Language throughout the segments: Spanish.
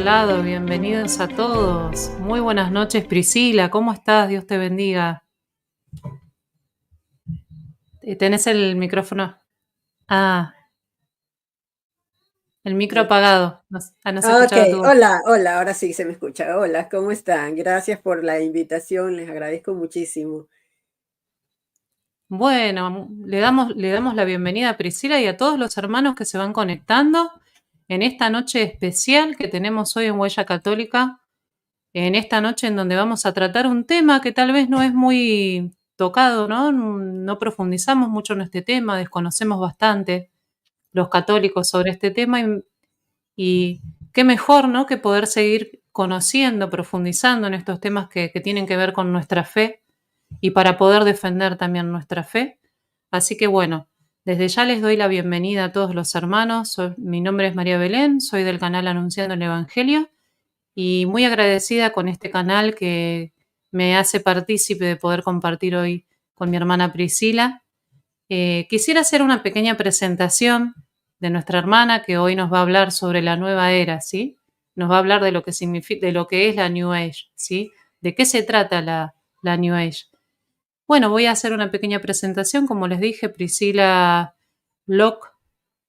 lado, bienvenidos a todos. Muy buenas noches, Priscila, ¿cómo estás? Dios te bendiga. ¿Tenés el micrófono? Ah, el micro apagado. No se Ok, escuchaba tu voz. hola, hola, ahora sí se me escucha. Hola, ¿cómo están? Gracias por la invitación, les agradezco muchísimo. Bueno, le damos la bienvenida a Priscila y a todos los hermanos que se van conectando en esta noche especial que tenemos hoy en Huella Católica. En esta noche en donde vamos a tratar un tema que tal vez no es muy tocado, ¿no? No profundizamos mucho en este tema, desconocemos bastante los católicos sobre este tema y qué mejor, ¿no? Que poder seguir conociendo, profundizando en estos temas que tienen que ver con nuestra fe y para poder defender también nuestra fe. Así que bueno, desde ya les doy la bienvenida a todos los hermanos. Mi nombre es María Belén, soy del canal Anunciando el Evangelio y muy agradecida con este canal que me hace partícipe de poder compartir hoy con mi hermana Priscila. Quisiera hacer una pequeña presentación de nuestra hermana que hoy nos va a hablar sobre la nueva era, ¿sí? Nos va a hablar de lo que significa, de lo que es la New Age, ¿sí? ¿De qué se trata la New Age? Bueno, voy a hacer una pequeña presentación, como les dije, Priscila Locke,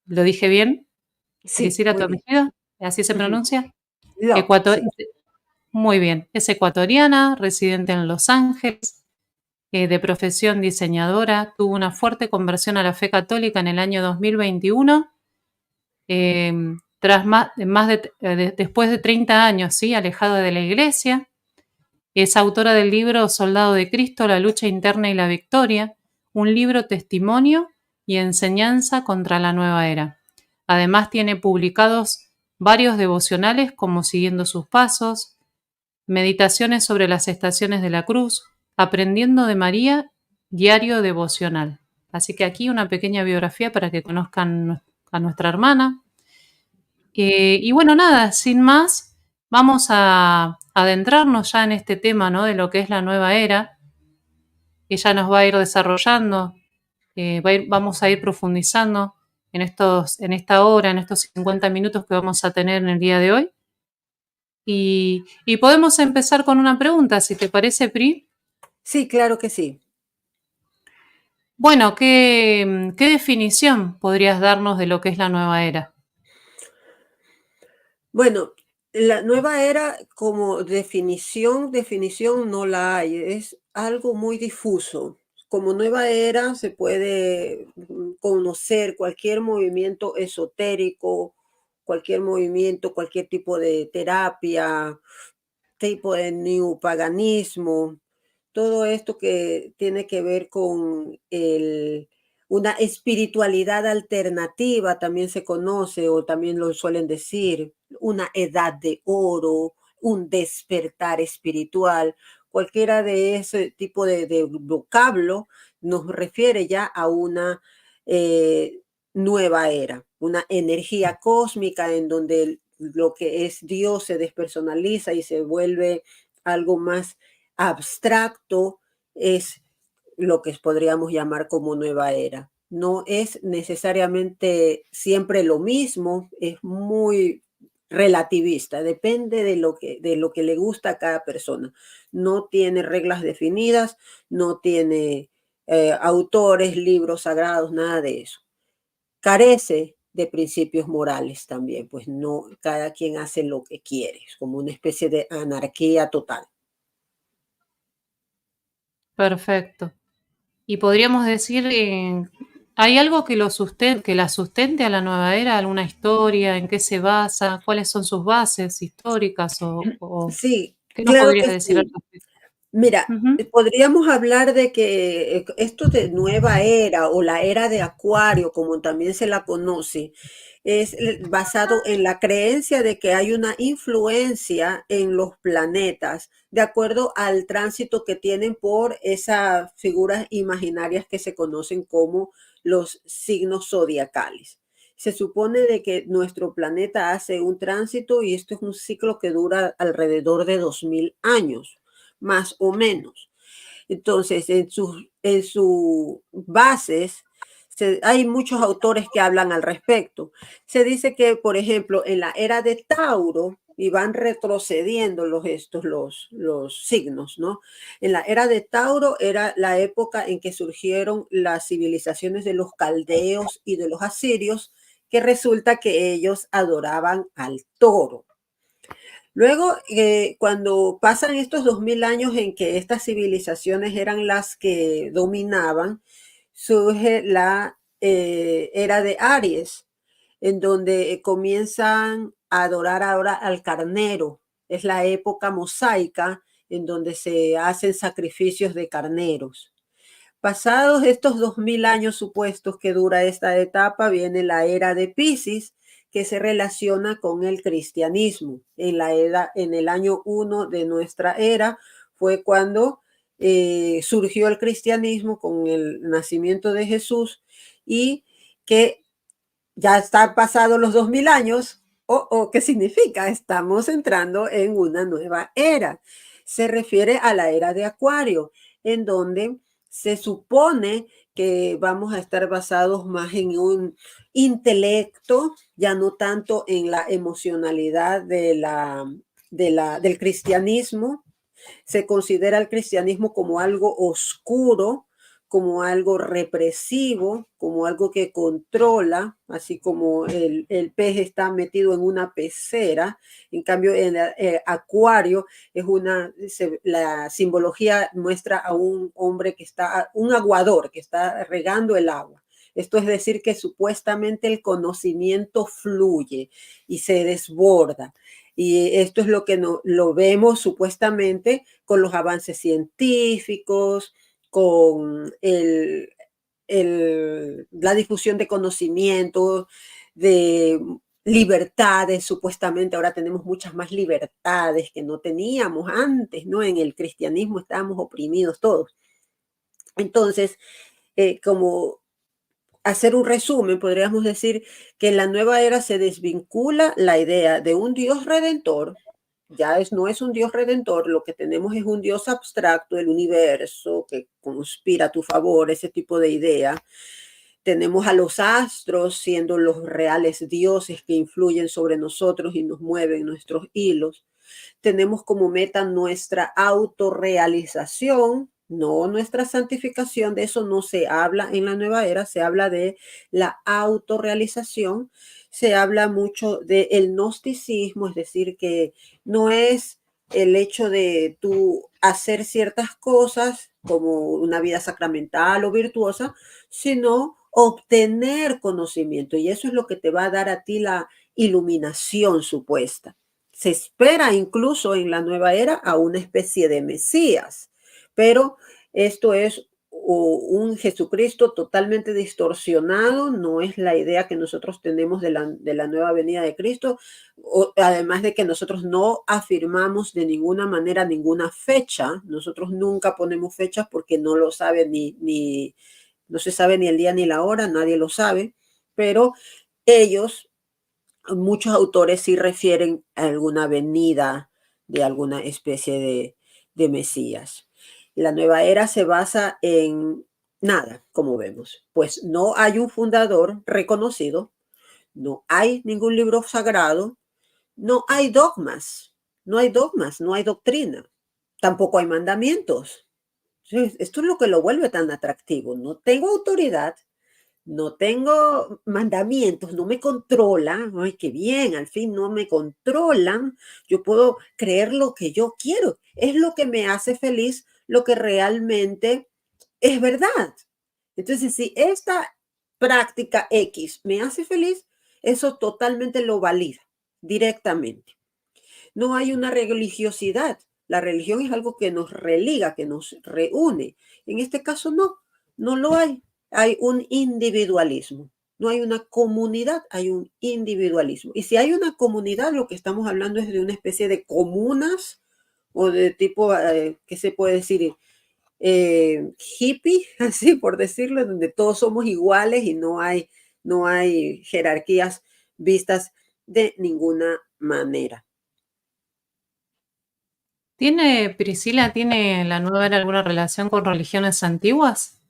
¿lo dije bien? Sí, Priscila, tu muy bien. apellido, ¿así se Ujú. pronuncia? Locke, Ecuator, sí. muy bien, es ecuatoriana, residente en Los Ángeles, de profesión diseñadora, tuvo una fuerte conversión a la fe católica en el año 2021, eh, tras después de 30 años, ¿sí? Alejado de la iglesia. Es autora del libro Soldado de Cristo, la lucha interna y la victoria, un libro testimonio y enseñanza contra la nueva era. Además tiene publicados varios devocionales como Siguiendo sus Pasos, Meditaciones sobre las estaciones de la cruz, Aprendiendo de María, Diario devocional. Así que aquí una pequeña biografía para que conozcan a nuestra hermana. Y bueno, nada, sin más, vamos a adentrarnos ya en este tema, ¿no? De lo que es la nueva era. Ella nos va a ir desarrollando, vamos a ir profundizando en esta hora, en estos 50 minutos que vamos a tener en el día de hoy. Y podemos empezar con una pregunta, si te parece, Pri. Sí, claro que sí. Bueno, ¿qué definición podrías darnos de lo que es la nueva era? Bueno, la nueva era como definición no la hay, es algo muy difuso. Como nueva era se puede conocer cualquier movimiento esotérico, cualquier movimiento, cualquier tipo de terapia, tipo de neopaganismo, todo esto que tiene que ver con una espiritualidad alternativa, también se conoce o también lo suelen decir, una edad de oro, un despertar espiritual, cualquiera de ese tipo de vocablo nos refiere ya a una eh, nueva era, una energía cósmica en donde lo que es Dios se despersonaliza y se vuelve algo más abstracto, es lo que podríamos llamar como nueva era. No es necesariamente siempre lo mismo, es muy relativista, depende de lo que le gusta a cada persona. No tiene reglas definidas, no tiene autores, libros sagrados, nada de eso. Carece de principios morales también, pues no, cada quien hace lo que quiere, es como una especie de anarquía total. Perfecto. Y podríamos decir, ¿hay algo que la sustente a la nueva era? ¿Alguna historia? ¿En qué se basa? ¿Cuáles son sus bases históricas? ¿O Sí, qué nos claro podrías que decir al sí. respecto? Mira, Ujú. podríamos hablar de que esto de nueva era o la era de Acuario, como también se la conoce, es basado en la creencia de que hay una influencia en los planetas de acuerdo al tránsito que tienen por esas figuras imaginarias que se conocen como los signos zodiacales. Se supone de que nuestro planeta hace un tránsito y esto es un ciclo que dura alrededor de 2000 años más o menos. Entonces, en sus bases, hay muchos autores que hablan al respecto. Se dice que, por ejemplo, en la era de Tauro, y van retrocediendo los signos, ¿no? En la era de Tauro era la época en que surgieron las civilizaciones de los caldeos y de los asirios, que resulta que ellos adoraban al toro. Luego, cuando pasan estos 2000 años en que estas civilizaciones eran las que dominaban, surge la era de Aries, en donde comienzan a adorar ahora al carnero. Es la época mosaica en donde se hacen sacrificios de carneros. Pasados estos 2000 años supuestos que dura esta etapa, viene la era de Piscis, que se relaciona con el cristianismo. En el año 1 de nuestra era fue cuando surgió el cristianismo con el nacimiento de Jesús, y que ya están pasados los 2000 años. ¿Qué significa? Estamos entrando en una nueva era. Se refiere a la era de Acuario, en donde se supone que vamos a estar basados más en un intelecto, ya no tanto en la emocionalidad del cristianismo. Se considera el cristianismo como algo oscuro, como algo represivo, como algo que controla, así como el pez está metido en una pecera. En cambio, en Acuario es la simbología muestra a un hombre que está, un aguador que está regando el agua. Esto es decir, que supuestamente el conocimiento fluye y se desborda. Y esto es lo que lo vemos supuestamente con los avances científicos, con la difusión de conocimientos, de libertades. Supuestamente ahora tenemos muchas más libertades que no teníamos antes, ¿no? En el cristianismo estábamos oprimidos todos. Entonces, como hacer un resumen, podríamos decir que en la nueva era se desvincula la idea de un Dios redentor. No es un Dios redentor, lo que tenemos es un Dios abstracto, el universo que conspira a tu favor, ese tipo de idea. Tenemos a los astros siendo los reales dioses que influyen sobre nosotros y nos mueven nuestros hilos. Tenemos como meta nuestra autorrealización, no nuestra santificación. De eso no se habla en la nueva era, se habla de la autorrealización. Se habla mucho del gnosticismo, es decir, que no es el hecho de tú hacer ciertas cosas como una vida sacramental o virtuosa, sino obtener conocimiento, y eso es lo que te va a dar a ti la iluminación supuesta. Se espera incluso en la nueva era a una especie de Mesías, pero esto es un Jesucristo totalmente distorsionado. No es la idea que nosotros tenemos de la nueva venida de Cristo, además de que nosotros no afirmamos de ninguna manera ninguna fecha. Nosotros nunca ponemos fechas porque no lo sabe no se sabe ni el día ni la hora, nadie lo sabe, pero muchos autores sí refieren a alguna venida de alguna especie de Mesías. La nueva era se basa en nada, como vemos, pues no hay un fundador reconocido, no hay ningún libro sagrado, no hay dogmas, no hay doctrina, tampoco hay mandamientos. Esto es lo que lo vuelve tan atractivo. No tengo autoridad, no tengo mandamientos, no me controlan. Ay, qué bien, al fin no me controlan. Yo puedo creer lo que yo quiero. Es lo que me hace feliz, lo que realmente es verdad. Entonces, si esta práctica X me hace feliz, eso totalmente lo valida directamente. No hay una religiosidad. La religión es algo que nos religa, que nos reúne. En este caso no lo hay. Hay un individualismo. No hay una comunidad, hay un individualismo. Y si hay una comunidad, lo que estamos hablando es de una especie de comunas o de tipo, ¿qué se puede decir? Hippie, así por decirlo, donde todos somos iguales y no hay jerarquías vistas de ninguna manera. ¿Tiene la nueva era alguna relación con religiones antiguas?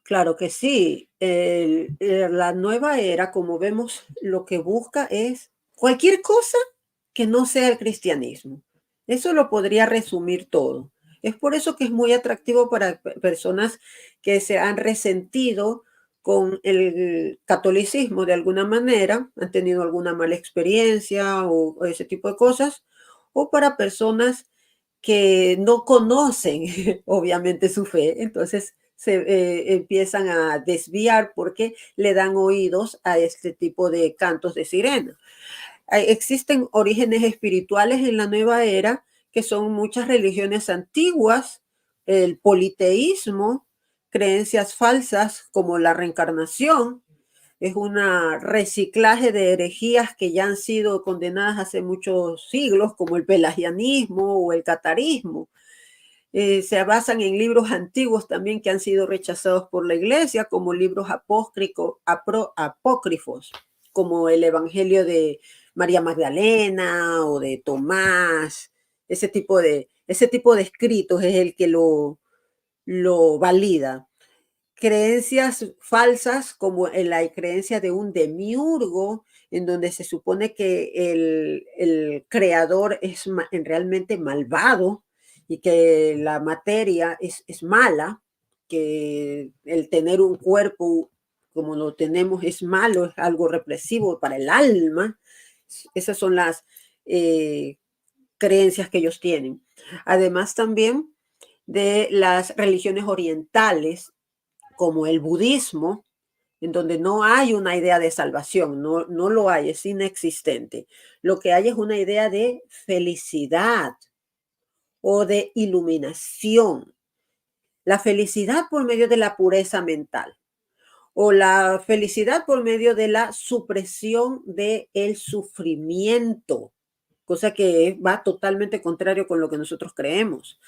Claro que sí. La nueva era, como vemos, lo que busca es cualquier cosa que no sea el cristianismo. Eso lo podría resumir todo. Es por eso que es muy atractivo para personas que se han resentido con el catolicismo de alguna manera, han tenido alguna mala experiencia o ese tipo de cosas, o para personas que no conocen obviamente su fe, entonces se empiezan a desviar porque le dan oídos a este tipo de cantos de sirena. Existen orígenes espirituales en la nueva era que son muchas religiones antiguas, el politeísmo, creencias falsas como la reencarnación, es un reciclaje de herejías que ya han sido condenadas hace muchos siglos, como el pelagianismo o el catarismo. Se basan en libros antiguos también que han sido rechazados por la iglesia, como libros apócrifos, como el Evangelio de María Magdalena o de Tomás. Ese tipo de escritos es el que lo valida. Creencias falsas como en la creencia de un demiurgo, en donde se supone que el creador es realmente malvado y que la materia es mala, que el tener un cuerpo como lo tenemos es malo, es algo represivo para el alma. Esas son las creencias que ellos tienen. Además también de las religiones orientales, como el budismo, en donde no hay una idea de salvación, no lo hay, es inexistente. Lo que hay es una idea de felicidad o de iluminación. La felicidad por medio de la pureza mental o la felicidad por medio de la supresión del sufrimiento, cosa que va totalmente contrario con lo que nosotros creemos.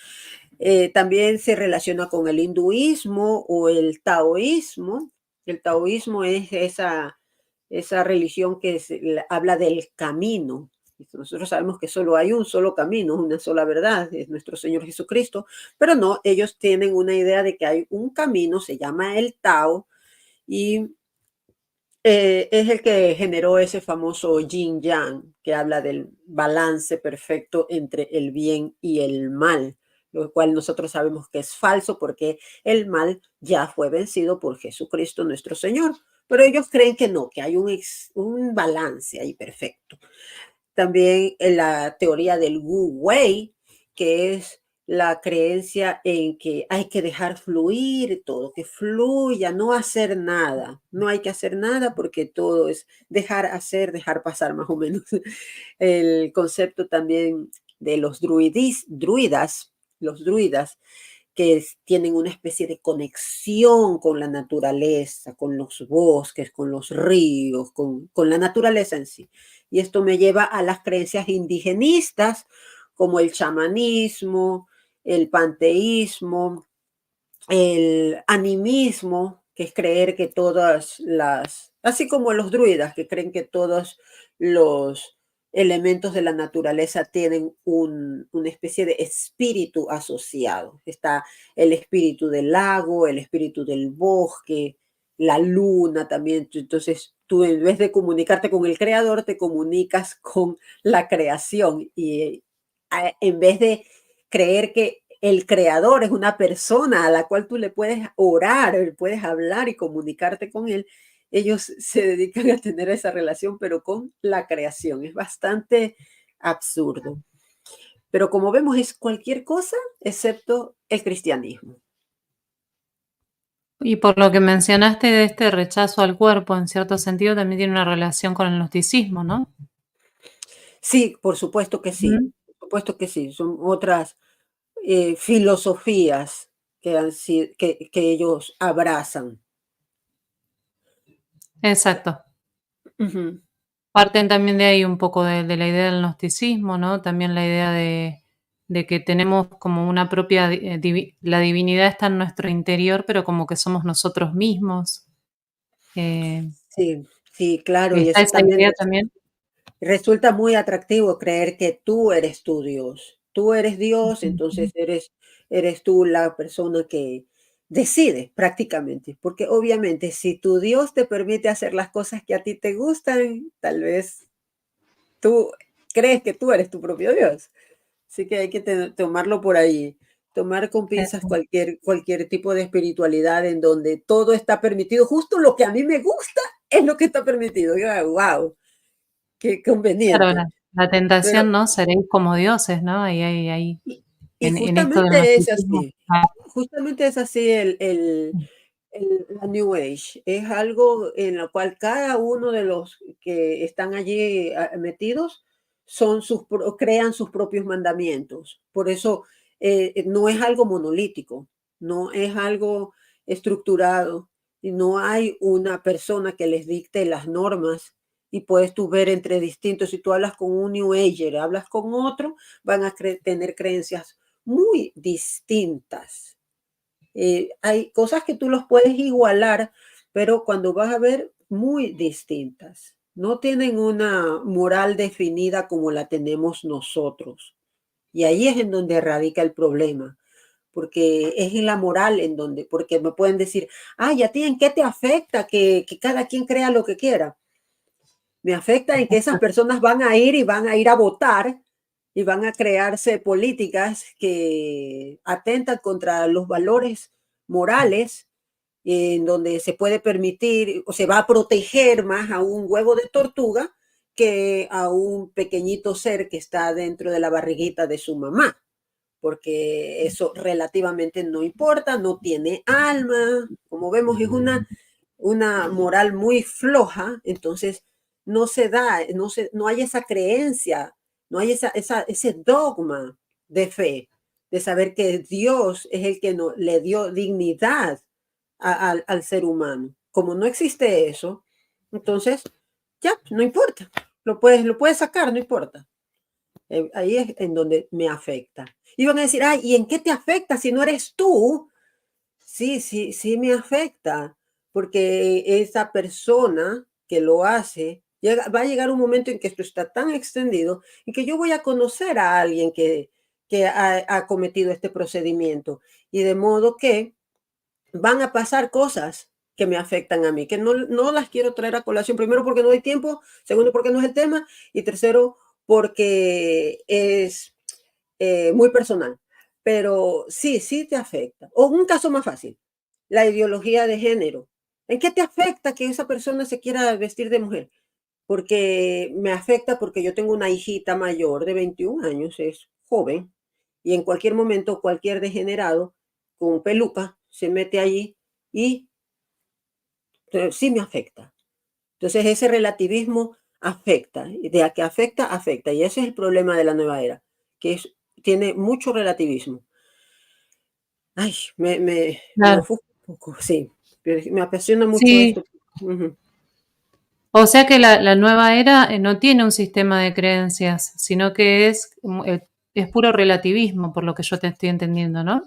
También se relaciona con el hinduismo o el taoísmo. El taoísmo es esa religión que habla del camino. Nosotros sabemos que solo hay un solo camino, una sola verdad, es nuestro Señor Jesucristo, pero no, ellos tienen una idea de que hay un camino, se llama el Tao, y es el que generó ese famoso yin yang, que habla del balance perfecto entre el bien y el mal, lo cual nosotros sabemos que es falso porque el mal ya fue vencido por Jesucristo nuestro Señor. Pero ellos creen que no, que hay un balance ahí perfecto. También en la teoría del Wu Wei, que es la creencia en que hay que dejar fluir todo, que fluya, no hacer nada. No hay que hacer nada porque todo es dejar hacer, dejar pasar más o menos. El concepto también de los druidas, los druidas, que tienen una especie de conexión con la naturaleza, con los bosques, con los ríos, con la naturaleza en sí. Y esto me lleva a las creencias indigenistas, como el chamanismo, el panteísmo, el animismo, que es creer que así como los druidas, que creen que todos los elementos de la naturaleza tienen una especie de espíritu asociado. Está el espíritu del lago, el espíritu del bosque, la luna también. Entonces, tú en vez de comunicarte con el creador, te comunicas con la creación y en vez de creer que el creador es una persona a la cual tú le puedes orar, puedes hablar y comunicarte con él, ellos se dedican a tener esa relación, pero con la creación. Es bastante absurdo. Pero como vemos, es cualquier cosa excepto el cristianismo. Y por lo que mencionaste de este rechazo al cuerpo, en cierto sentido también tiene una relación con el gnosticismo, ¿no? Sí, por supuesto que sí. Ujú. Por supuesto que sí. Son otras filosofías que ellos abrazan. Exacto. Ujú. Parten también de ahí un poco de la idea del gnosticismo, ¿no? También la idea de que tenemos como una propia, la divinidad está en nuestro interior, pero como que somos nosotros mismos. Eh, Sí, sí, claro. Y está eso esa también idea también. resulta muy atractivo creer que tú eres tu Dios. Tú eres Dios, Ujú. entonces eres tú la persona que decide prácticamente. Porque obviamente si tu Dios te permite hacer las cosas que a ti te gustan, tal vez tú crees que tú eres tu propio Dios. Así que hay que tomarlo por ahí, tomar con pinzas cualquier tipo de espiritualidad en donde todo está permitido. Justo lo que a mí me gusta es lo que está permitido. Wow, qué Claro, conveniente. la Pero, tentación, ¿no? Seréis como dioses, ¿no? Ahí, y, y en esto del justamente es gnosticismo. así, justamente es así la New Age. Es algo en lo cual cada uno de los que están allí metidos crean sus propios mandamientos. Por eso no es algo monolítico, no es algo estructurado, y no hay una persona que les dicte las normas. Y puedes tú ver entre distintos, si tú hablas con un New Ager, hablas con otro, van a tener creencias muy distintas. Hay cosas que tú los puedes igualar, pero cuando vas a ver, muy distintas. No tienen una moral definida como la tenemos nosotros. Y ahí es en donde radica el problema, porque es en la moral en donde, porque me pueden decir, ay, ¿a ti en qué te afecta que cada quien crea lo que quiera? Me afecta en que esas personas van a ir y van a ir a votar y van a crearse políticas que atentan contra los valores morales, en donde se puede permitir o se va a proteger más a un huevo de tortuga que a un pequeñito ser que está dentro de la barriguita de su mamá, porque eso relativamente no importa, no tiene alma, como vemos es una moral muy floja. Entonces no se da, no hay esa creencia, no hay ese dogma de fe, de saber que Dios es el que le dio dignidad al ser humano. Como no existe eso, entonces ya, no importa, lo puedes sacar, no importa. Ahí es en donde me afecta. Y van a decir, ay, ¿y en qué te afecta si no eres tú? Sí, sí, sí me afecta, porque esa persona que lo hace, va a llegar un momento en que esto está tan extendido y que yo voy a conocer a alguien que ha cometido este procedimiento. Y de modo que van a pasar cosas que me afectan a mí, que no las quiero traer a colación. Primero, porque no hay tiempo. Segundo, porque no es el tema. Y tercero, porque es muy personal. Pero sí, sí te afecta. O un caso más fácil, la ideología de género. ¿En qué te afecta que esa persona se quiera vestir de mujer? Porque me afecta porque yo tengo una hijita mayor de 21 años, es joven, y en cualquier momento cualquier degenerado con peluca se mete allí y sí me afecta. Entonces ese relativismo afecta, de a que afecta, afecta. Y ese es el problema de la nueva era, que tiene mucho relativismo. Ay, me Claro. ofusco un poco, sí, pero me apasiona mucho Sí, esto. Ujú. o sea que la nueva era no tiene un sistema de creencias, sino que es puro relativismo, por lo que yo te estoy entendiendo, ¿no?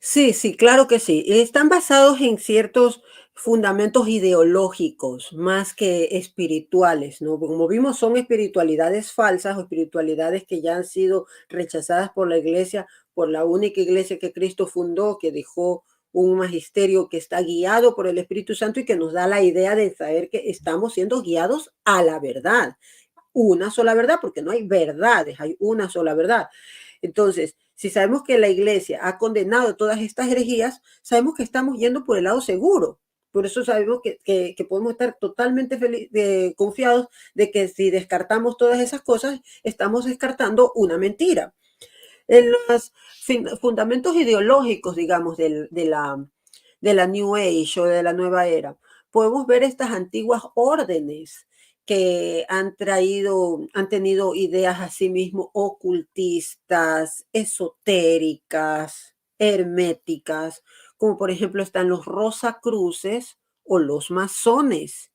Sí, sí, claro que sí. Están basados en ciertos fundamentos ideológicos más que espirituales, ¿no? Como vimos, son espiritualidades falsas o espiritualidades que ya han sido rechazadas por la iglesia, por la única iglesia que Cristo fundó, que dejó un magisterio que está guiado por el Espíritu Santo y que nos da la idea de saber que estamos siendo guiados a la verdad. Una sola verdad, porque no hay verdades, hay una sola verdad. Entonces, si sabemos que la iglesia ha condenado todas estas herejías, sabemos que estamos yendo por el lado seguro. Por eso sabemos que podemos estar totalmente confiados de que si descartamos todas esas cosas, estamos descartando una mentira. En los fundamentos ideológicos, digamos, de la New Age o de la nueva era, podemos ver estas antiguas órdenes que han tenido ideas asimismo ocultistas, esotéricas, herméticas, como por ejemplo están los Rosacruces o los masones,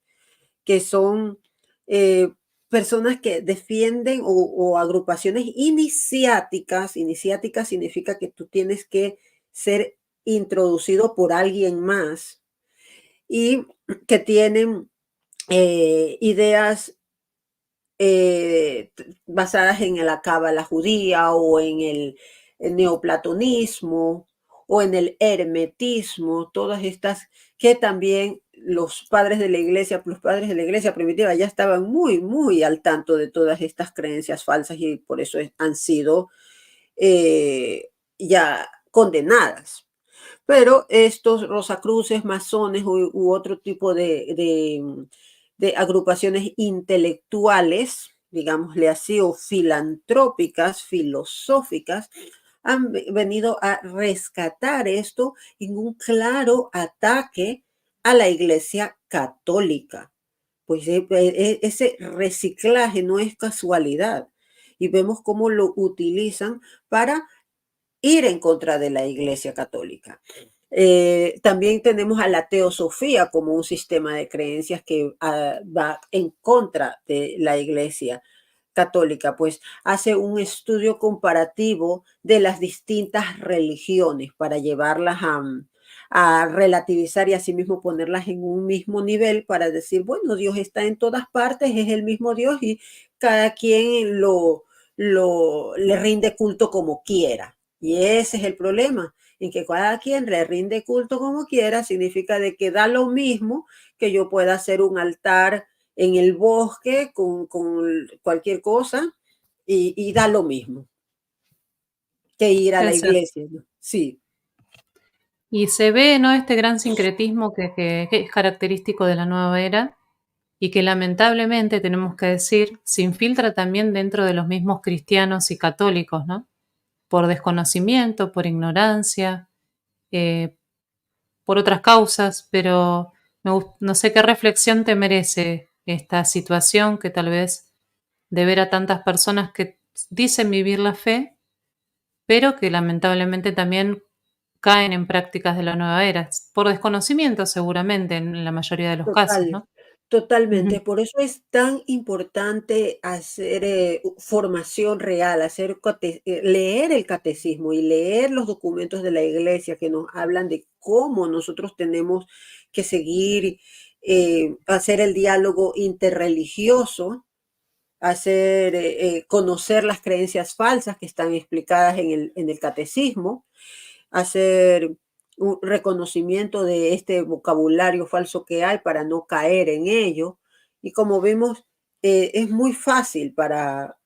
que son eh, personas que defienden o agrupaciones iniciáticas. Iniciática significa que tú tienes que ser introducido por alguien más y que tienen ideas basadas en la cábala judía o en el neoplatonismo o en el hermetismo, todas estas que también los padres de la iglesia primitiva ya estaban muy, muy al tanto de todas estas creencias falsas y por eso han sido ya condenadas. Pero estos rosacruces, masones u otro tipo de agrupaciones intelectuales, digámosle así, o filantrópicas, filosóficas, han venido a rescatar esto en un claro ataque a la Iglesia Católica. Pues ese reciclaje no es casualidad y vemos cómo lo utilizan para ir en contra de la Iglesia Católica. También tenemos a la teosofía como un sistema de creencias que va en contra de la Iglesia Católica, pues hace un estudio comparativo de las distintas religiones para llevarlas a relativizar y asimismo ponerlas en un mismo nivel para decir, bueno, Dios está en todas partes, es el mismo Dios y cada quien le rinde culto como quiera. Y ese es el problema, en que cada quien le rinde culto como quiera, significa de que da lo mismo que yo pueda hacer un altar en el bosque con cualquier cosa y da lo mismo que ir a la Es cierto. iglesia, ¿no? Sí, Y se ve, ¿no?, este gran sincretismo que es característico de la nueva era y que lamentablemente, tenemos que decir, se infiltra también dentro de los mismos cristianos y católicos, ¿no? Por desconocimiento, por ignorancia, eh, por otras causas, pero no sé qué reflexión te merece esta situación que tal vez de ver a tantas personas que dicen vivir la fe, pero que lamentablemente también caen en prácticas de la nueva era, por desconocimiento seguramente en la mayoría de los casos, total, ¿no? totalmente. Ujú. Por eso es tan importante hacer formación real, leer el catecismo y leer los documentos de la iglesia que nos hablan de cómo nosotros tenemos que seguir, hacer el diálogo interreligioso, conocer las creencias falsas que están explicadas en el catecismo, hacer un reconocimiento de este vocabulario falso que hay para no caer en ello. Y como vemos, es muy fácil para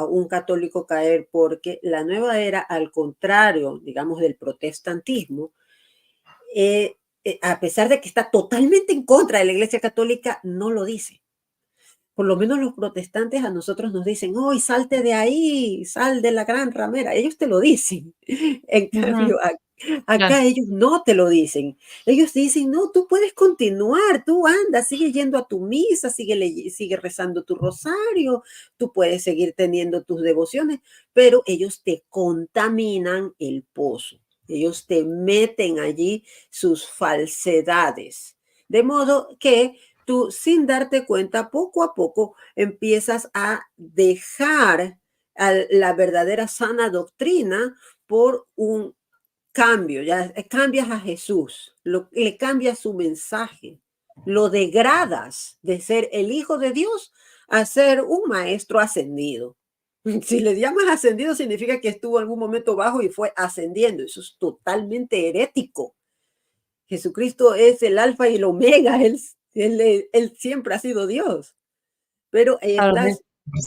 un católico caer porque la nueva era, al contrario, digamos, del protestantismo, a pesar de que está totalmente en contra de la Iglesia Católica, no lo dice. Por lo menos los protestantes a nosotros nos dicen, ¡oh, salte de ahí, sal de la gran ramera! Ellos te lo dicen. En Ujú, cambio, claro. acá ellos no te lo dicen. Ellos dicen, no, tú puedes continuar, tú anda, sigue yendo a tu misa, sigue rezando tu rosario, tú puedes seguir teniendo tus devociones, pero ellos te contaminan el pozo. Ellos te meten allí sus falsedades. De modo que tú, sin darte cuenta, poco a poco empiezas a dejar a la verdadera sana doctrina por un cambio, ya cambias a Jesús, le cambias su mensaje, lo degradas de ser el Hijo de Dios a ser un maestro ascendido. Si le llamas ascendido, significa que estuvo en algún momento bajo y fue ascendiendo. Eso es totalmente herético. Jesucristo es el alfa y el omega, él siempre ha sido Dios, pero Claro,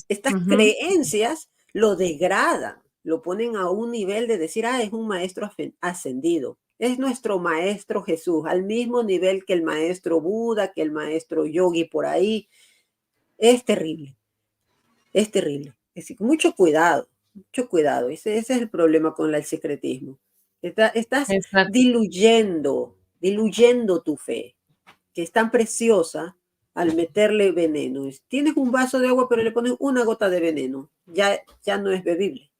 estas ujú. creencias lo degradan, lo ponen a un nivel de decir, es un maestro ascendido, es nuestro maestro Jesús, al mismo nivel que el maestro Buda, que el maestro Yogi por ahí. Es terrible, es terrible. Es decir, mucho cuidado. Ese es el problema con el secretismo. Estás Exacto. diluyendo tu fe, que es tan preciosa al meterle veneno. Tienes un vaso de agua, pero le pones una gota de veneno. Ya no es bebible.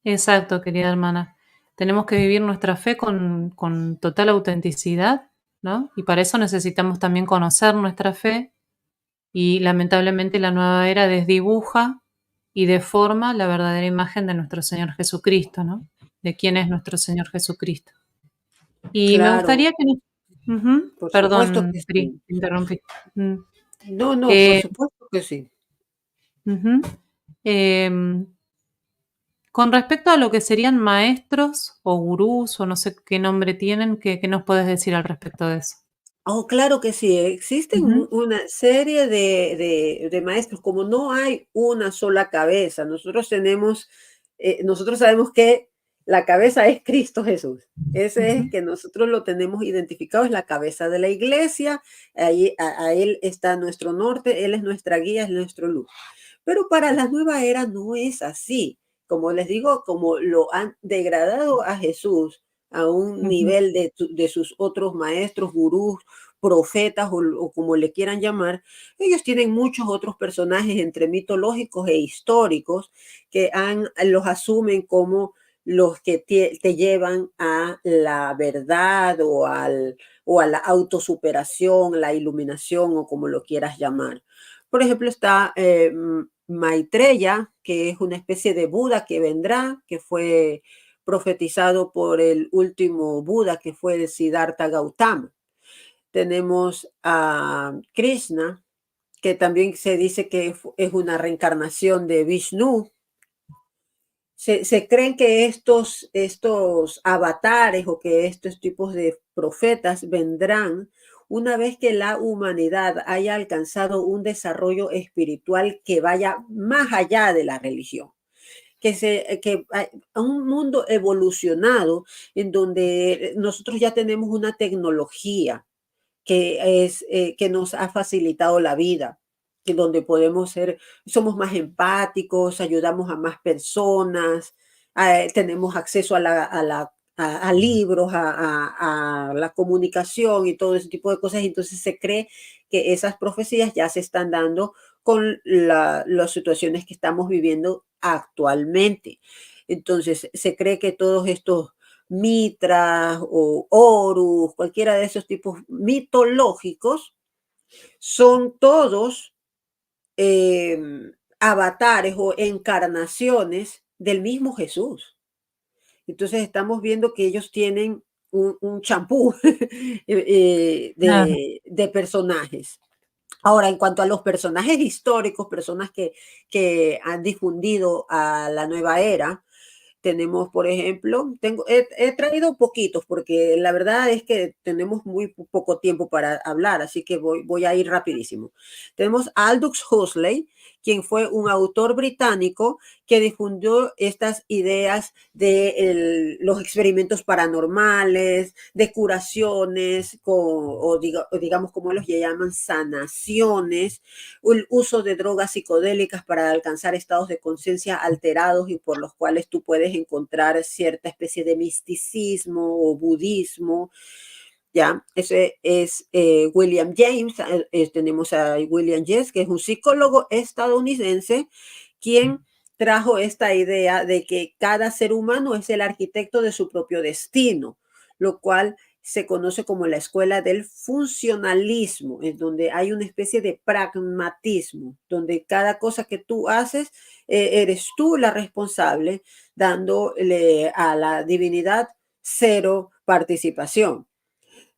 Exacto, querida hermana. Tenemos que vivir nuestra fe con total autenticidad, ¿no? Y para eso necesitamos también conocer nuestra fe y lamentablemente la nueva era desdibuja y deforma la verdadera imagen de nuestro Señor Jesucristo, ¿no? De quién es nuestro Señor Jesucristo. Y me Claro, gustaría que ujú, por supuesto perdón, que Pri, sí. te interrumpí. Mm, No, no, por eh, supuesto que sí. ujú, em, Con respecto a lo que serían maestros o gurús o no sé qué nombre tienen, ¿qué nos puedes decir al respecto de eso? Oh, claro que sí, existen Ujú, una serie de maestros, como no hay una sola cabeza, nosotros sabemos que la cabeza es Cristo Jesús. Ese ujú. es que nosotros lo tenemos identificado, es la cabeza de la iglesia, ahí, a Él está nuestro norte, Él es nuestra guía, es nuestro luz. Pero para la nueva era no es así. Como les digo, como lo han degradado a Jesús a un Ujú, nivel de sus otros maestros, gurús, profetas o como le quieran llamar, ellos tienen muchos otros personajes entre mitológicos e históricos que los asumen como los que te llevan a la verdad o a la autosuperación, la iluminación o como lo quieras llamar. Por ejemplo, está Maitreya, que es una especie de Buda que vendrá, que fue profetizado por el último Buda, que fue Siddhartha Gautama. Tenemos a Krishna, que también se dice que es una reencarnación de Vishnu. Se creen que estos avatares o que estos tipos de profetas vendrán una vez que la humanidad haya alcanzado un desarrollo espiritual que vaya más allá de la religión, que a un mundo evolucionado en donde nosotros ya tenemos una tecnología que nos ha facilitado la vida, que donde somos más empáticos, ayudamos a más personas, tenemos acceso a libros, a la comunicación y todo ese tipo de cosas. Entonces se cree que esas profecías ya se están dando con las situaciones que estamos viviendo actualmente. Entonces se cree que todos estos Mitras o Horus, cualquiera de esos tipos mitológicos, son todos avatares o encarnaciones del mismo Jesús. Entonces estamos viendo que ellos tienen un champú claro. de personajes. Ahora, en cuanto a los personajes históricos, personas que han difundido a la nueva era, tenemos, por ejemplo, he traído poquitos porque la verdad es que tenemos muy poco tiempo para hablar, así que voy a ir rapidísimo. Tenemos Aldous Huxley, quien fue un autor británico que difundió estas ideas de los experimentos paranormales, de curaciones, o digamos como ellos le llaman, sanaciones, el uso de drogas psicodélicas para alcanzar estados de conciencia alterados y por los cuales tú puedes encontrar cierta especie de misticismo o budismo. Ya, ese es William James. Tenemos a William James, que es un psicólogo estadounidense, quien trajo esta idea de que cada ser humano es el arquitecto de su propio destino, lo cual se conoce como la escuela del funcionalismo, en donde hay una especie de pragmatismo, donde cada cosa que tú haces, eres tú la responsable, dándole a la divinidad cero participación.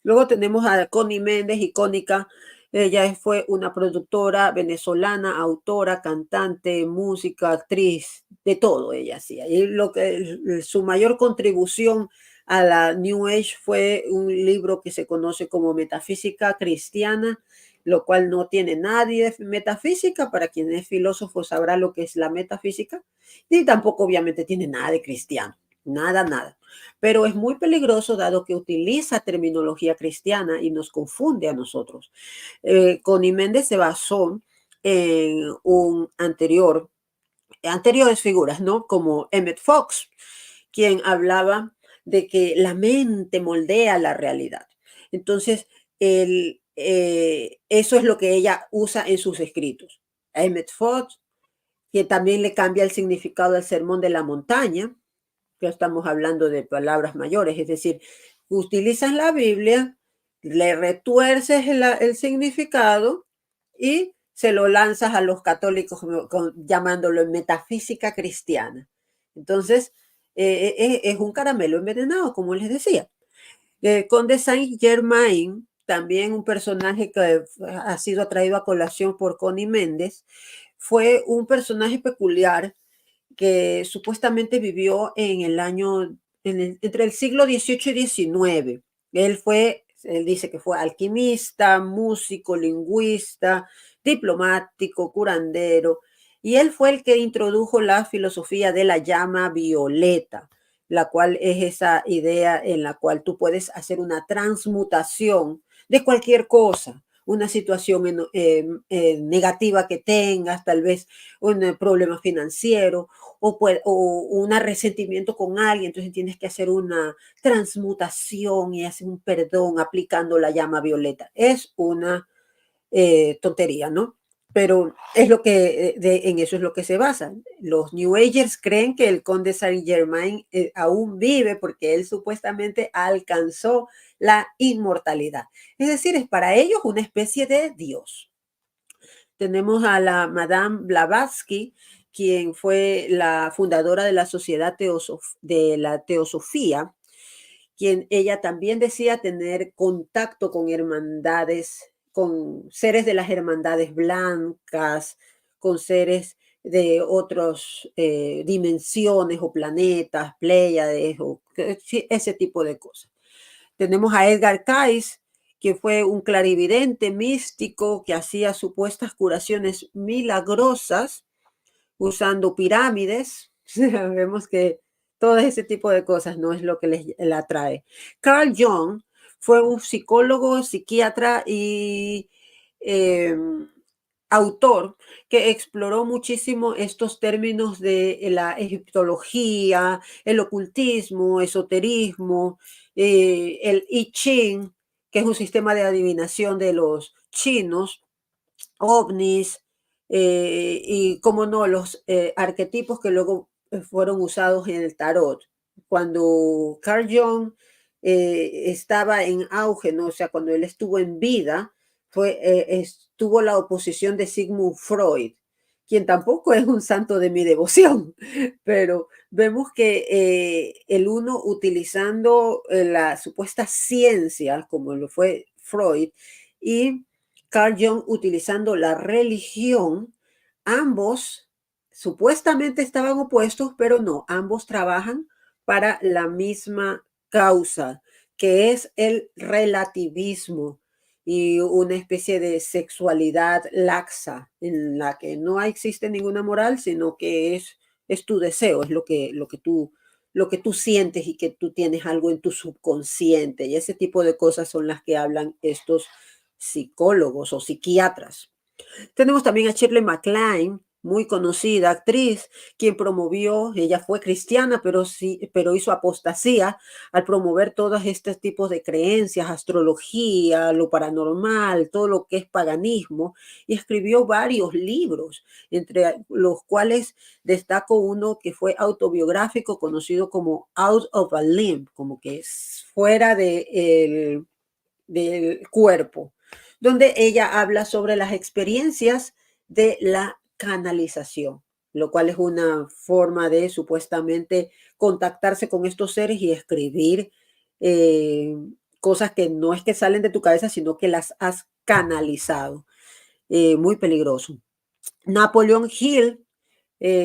Luego tenemos a Connie Méndez, icónica. Ella fue una productora venezolana, autora, cantante, música, actriz, de todo ella hacía. Y su mayor contribución a la New Age fue un libro que se conoce como Metafísica Cristiana, lo cual no tiene nadie de metafísica. Para quien es filósofo sabrá lo que es la metafísica. Y tampoco obviamente tiene nada de cristiano. Nada, nada, pero es muy peligroso dado que utiliza terminología cristiana y nos confunde a nosotros. Connie Méndez se basó en anteriores figuras, ¿no? Como Emmett Fox, quien hablaba de que la mente moldea la realidad. Entonces, eso es lo que ella usa en sus escritos. Emmett Fox, que también le cambia el significado al sermón de la montaña, que estamos hablando de palabras mayores, es decir, utilizas la Biblia, le retuerces el significado y se lo lanzas a los católicos llamándolo metafísica cristiana. Entonces, es un caramelo envenenado, como les decía. Conde Saint Germain, también un personaje que ha sido traído a colación por Connie Méndez, fue un personaje peculiar que supuestamente vivió en el año, entre el siglo XVIII y XIX. Él dice que fue alquimista, músico, lingüista, diplomático, curandero, y él fue el que introdujo la filosofía de la llama violeta, la cual es esa idea en la cual tú puedes hacer una transmutación de cualquier cosa, una situación negativa que tengas, tal vez un problema financiero o un resentimiento con alguien, entonces tienes que hacer una transmutación y hacer un perdón aplicando la llama violeta. Es una tontería, ¿no? Pero es lo que, en eso es lo que se basa. Los New Agers creen que el conde Saint Germain aún vive porque él supuestamente alcanzó la inmortalidad. Es decir, es para ellos una especie de Dios. Tenemos a la Madame Blavatsky, quien fue la fundadora de la Sociedad de la Teosofía, quien ella también decía tener contacto con hermandades, con seres de las hermandades blancas, con seres de otras dimensiones o planetas, Pléyades, o ese tipo de cosas. Tenemos a Edgar Cayce, que fue un clarividente místico que hacía supuestas curaciones milagrosas usando pirámides. Vemos que todo ese tipo de cosas no es lo que les atrae. Carl Jung fue un psicólogo, psiquiatra y eh, autor que exploró muchísimo estos términos de la egiptología, el ocultismo, esoterismo, el I Ching, que es un sistema de adivinación de los chinos, ovnis, y, como no, los arquetipos que luego fueron usados en el tarot. Cuando Carl Jung estaba en auge, ¿no? O sea, cuando él estuvo en vida, estuvo la oposición de Sigmund Freud, quien tampoco es un santo de mi devoción, pero vemos que el uno utilizando la supuesta ciencia, como lo fue Freud, y Carl Jung utilizando la religión, ambos supuestamente estaban opuestos, pero no, ambos trabajan para la misma causa, que es el relativismo y una especie de sexualidad laxa en la que no existe ninguna moral, sino que es tu deseo, es lo que tú sientes y que tú tienes algo en tu subconsciente. Y ese tipo de cosas son las que hablan estos psicólogos o psiquiatras. Tenemos también a Shirley MacLaine, muy conocida actriz, quien promovió, ella fue cristiana, pero sí, pero hizo apostasía al promover todos estos tipos de creencias, astrología, lo paranormal, todo lo que es paganismo, y escribió varios libros, entre los cuales destaco uno que fue autobiográfico, conocido como Out of a Limb, como que es fuera del cuerpo, donde ella habla sobre las experiencias de la canalización, lo cual es una forma de supuestamente contactarse con estos seres y escribir eh, cosas que no es que salen de tu cabeza, sino que las has canalizado. Muy peligroso. Napoleon Hill,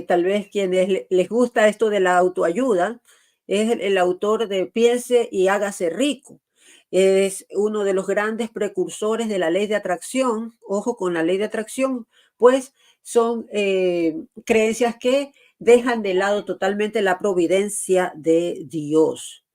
tal vez quienes les gusta esto de la autoayuda, es el autor de Piense y hágase rico. Es uno de los grandes precursores de la ley de atracción. Ojo con la ley de atracción, pues son creencias que dejan de lado totalmente la providencia de Dios.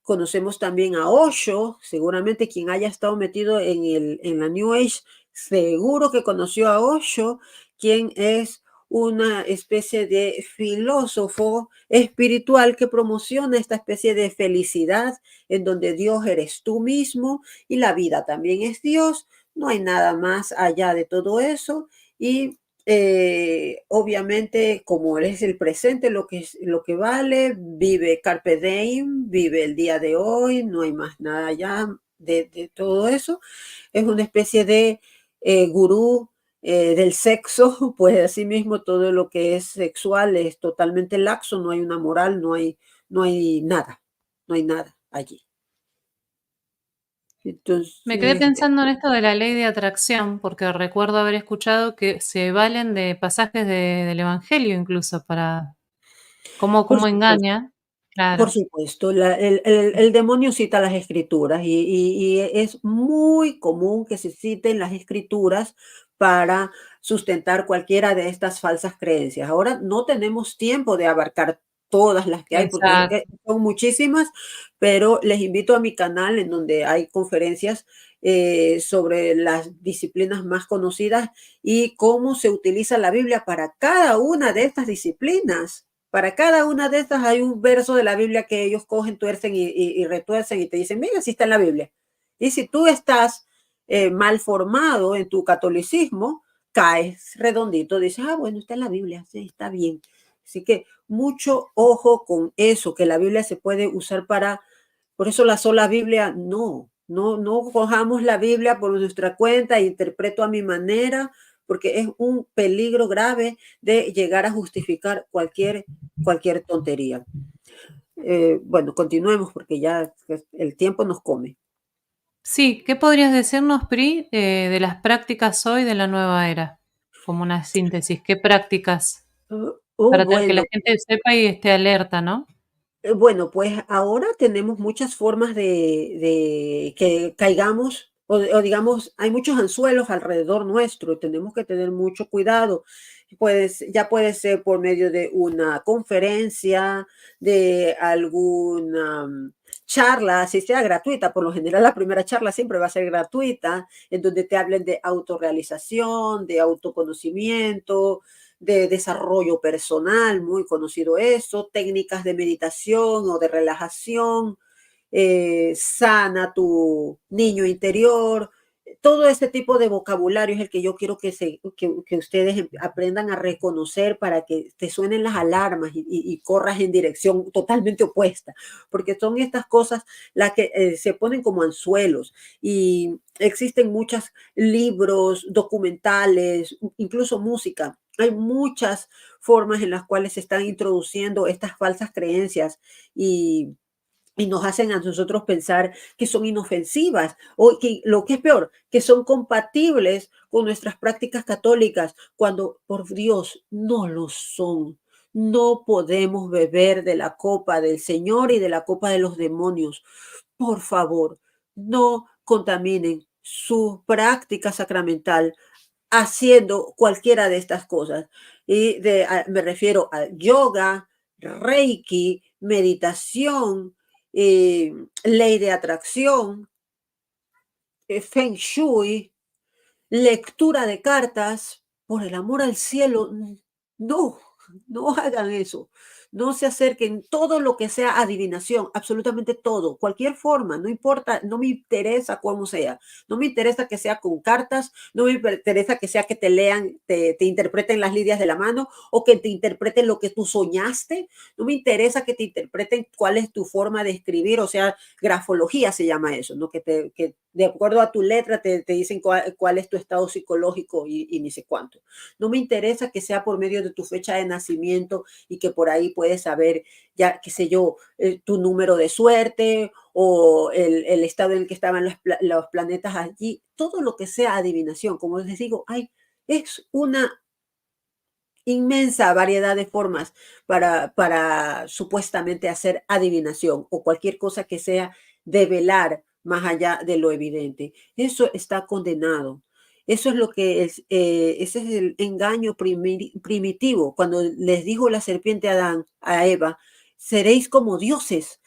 Conocemos también a Osho, seguramente quien haya estado metido en la New Age, seguro que conoció a Osho, quien es una especie de filósofo espiritual que promociona esta especie de felicidad en donde Dios eres tú mismo y la vida también es Dios, no hay nada más allá de todo eso y obviamente, como es el presente, lo que vale, vive Carpe Diem, vive el día de hoy, no hay más nada allá de todo eso. Es una especie de gurú del sexo, pues así mismo todo lo que es sexual es totalmente laxo, no hay una moral, no hay nada, no hay nada allí. Me quedé Entonces, pensando en esto de la ley de atracción, porque recuerdo haber escuchado que se valen de pasajes del Evangelio incluso para ¿Cómo, Por cómo supuesto. engaña? Por Claro, supuesto, el demonio cita las escrituras y es muy común que se citen las escrituras para sustentar cualquiera de estas falsas creencias. Ahora no tenemos tiempo de abarcar todas las que hay porque exacto. son muchísimas, pero les invito a mi canal en donde hay conferencias sobre las disciplinas más conocidas y cómo se utiliza la Biblia para cada una de estas disciplinas. Para cada una de estas hay un verso de la Biblia que ellos cogen, tuercen y retuercen y te dicen, mira, sí está en la Biblia. Y si tú estás mal formado en tu catolicismo, caes redondito, dices, ah, bueno, está en la Biblia, sí, está bien. Así que mucho ojo con eso, que la Biblia se puede usar para, por eso la sola Biblia, no cojamos la Biblia por nuestra cuenta e interpreto a mi manera, porque es un peligro grave de llegar a justificar cualquier tontería. Bueno, continuemos porque ya el tiempo nos come. Sí, ¿qué podrías decirnos, Pri, de las prácticas hoy de la nueva era? Como una síntesis, ¿qué prácticas? Para que la Bueno, gente sepa y esté alerta, ¿no? bueno, pues ahora tenemos muchas formas de que caigamos o digamos, hay muchos anzuelos alrededor nuestro, tenemos que tener mucho cuidado. Pues ya puede ser por medio de una conferencia, de alguna charla, si sea gratuita, por lo general la primera charla siempre va a ser gratuita, en donde te hablen de autorrealización, de autoconocimiento, de desarrollo personal, muy conocido eso, técnicas de meditación o de relajación, sana tu niño interior. Todo este tipo de vocabulario es el que yo quiero que ustedes aprendan a reconocer para que te suenen las alarmas y corras en dirección totalmente opuesta, porque son estas cosas las que se ponen como anzuelos y existen muchos libros, documentales, incluso música. Hay muchas formas en las cuales se están introduciendo estas falsas creencias y nos hacen a nosotros pensar que son inofensivas o que lo que es peor, que son compatibles con nuestras prácticas católicas, cuando por Dios no lo son. No podemos beber de la copa del Señor y de la copa de los demonios. Por favor, no contaminen su práctica sacramental haciendo cualquiera de estas cosas. Me refiero a yoga, reiki, meditación, ley de atracción, feng shui, lectura de cartas. Por el amor al cielo, no, no hagan eso. No se acerquen todo lo que sea adivinación, absolutamente todo, cualquier forma, no importa, no me interesa cómo sea. No me interesa que sea con cartas, no me interesa que sea que te lean, te interpreten las líneas de la mano o que te interpreten lo que tú soñaste. No me interesa que te interpreten cuál es tu forma de escribir, o sea, grafología se llama eso, ¿no? Que de acuerdo a tu letra te dicen cuál es tu estado psicológico y ni sé cuánto. No me interesa que sea por medio de tu fecha de nacimiento y que por ahí puedes saber, ya, qué sé yo, tu número de suerte o el estado en el que estaban los planetas allí. Todo lo que sea adivinación, como les digo, es una inmensa variedad de formas para supuestamente hacer adivinación o cualquier cosa que sea develar más allá de lo evidente. Eso está condenado. Eso es lo que es, ese es el engaño primitivo. Cuando les dijo la serpiente a Adán, a Eva, seréis como dioses.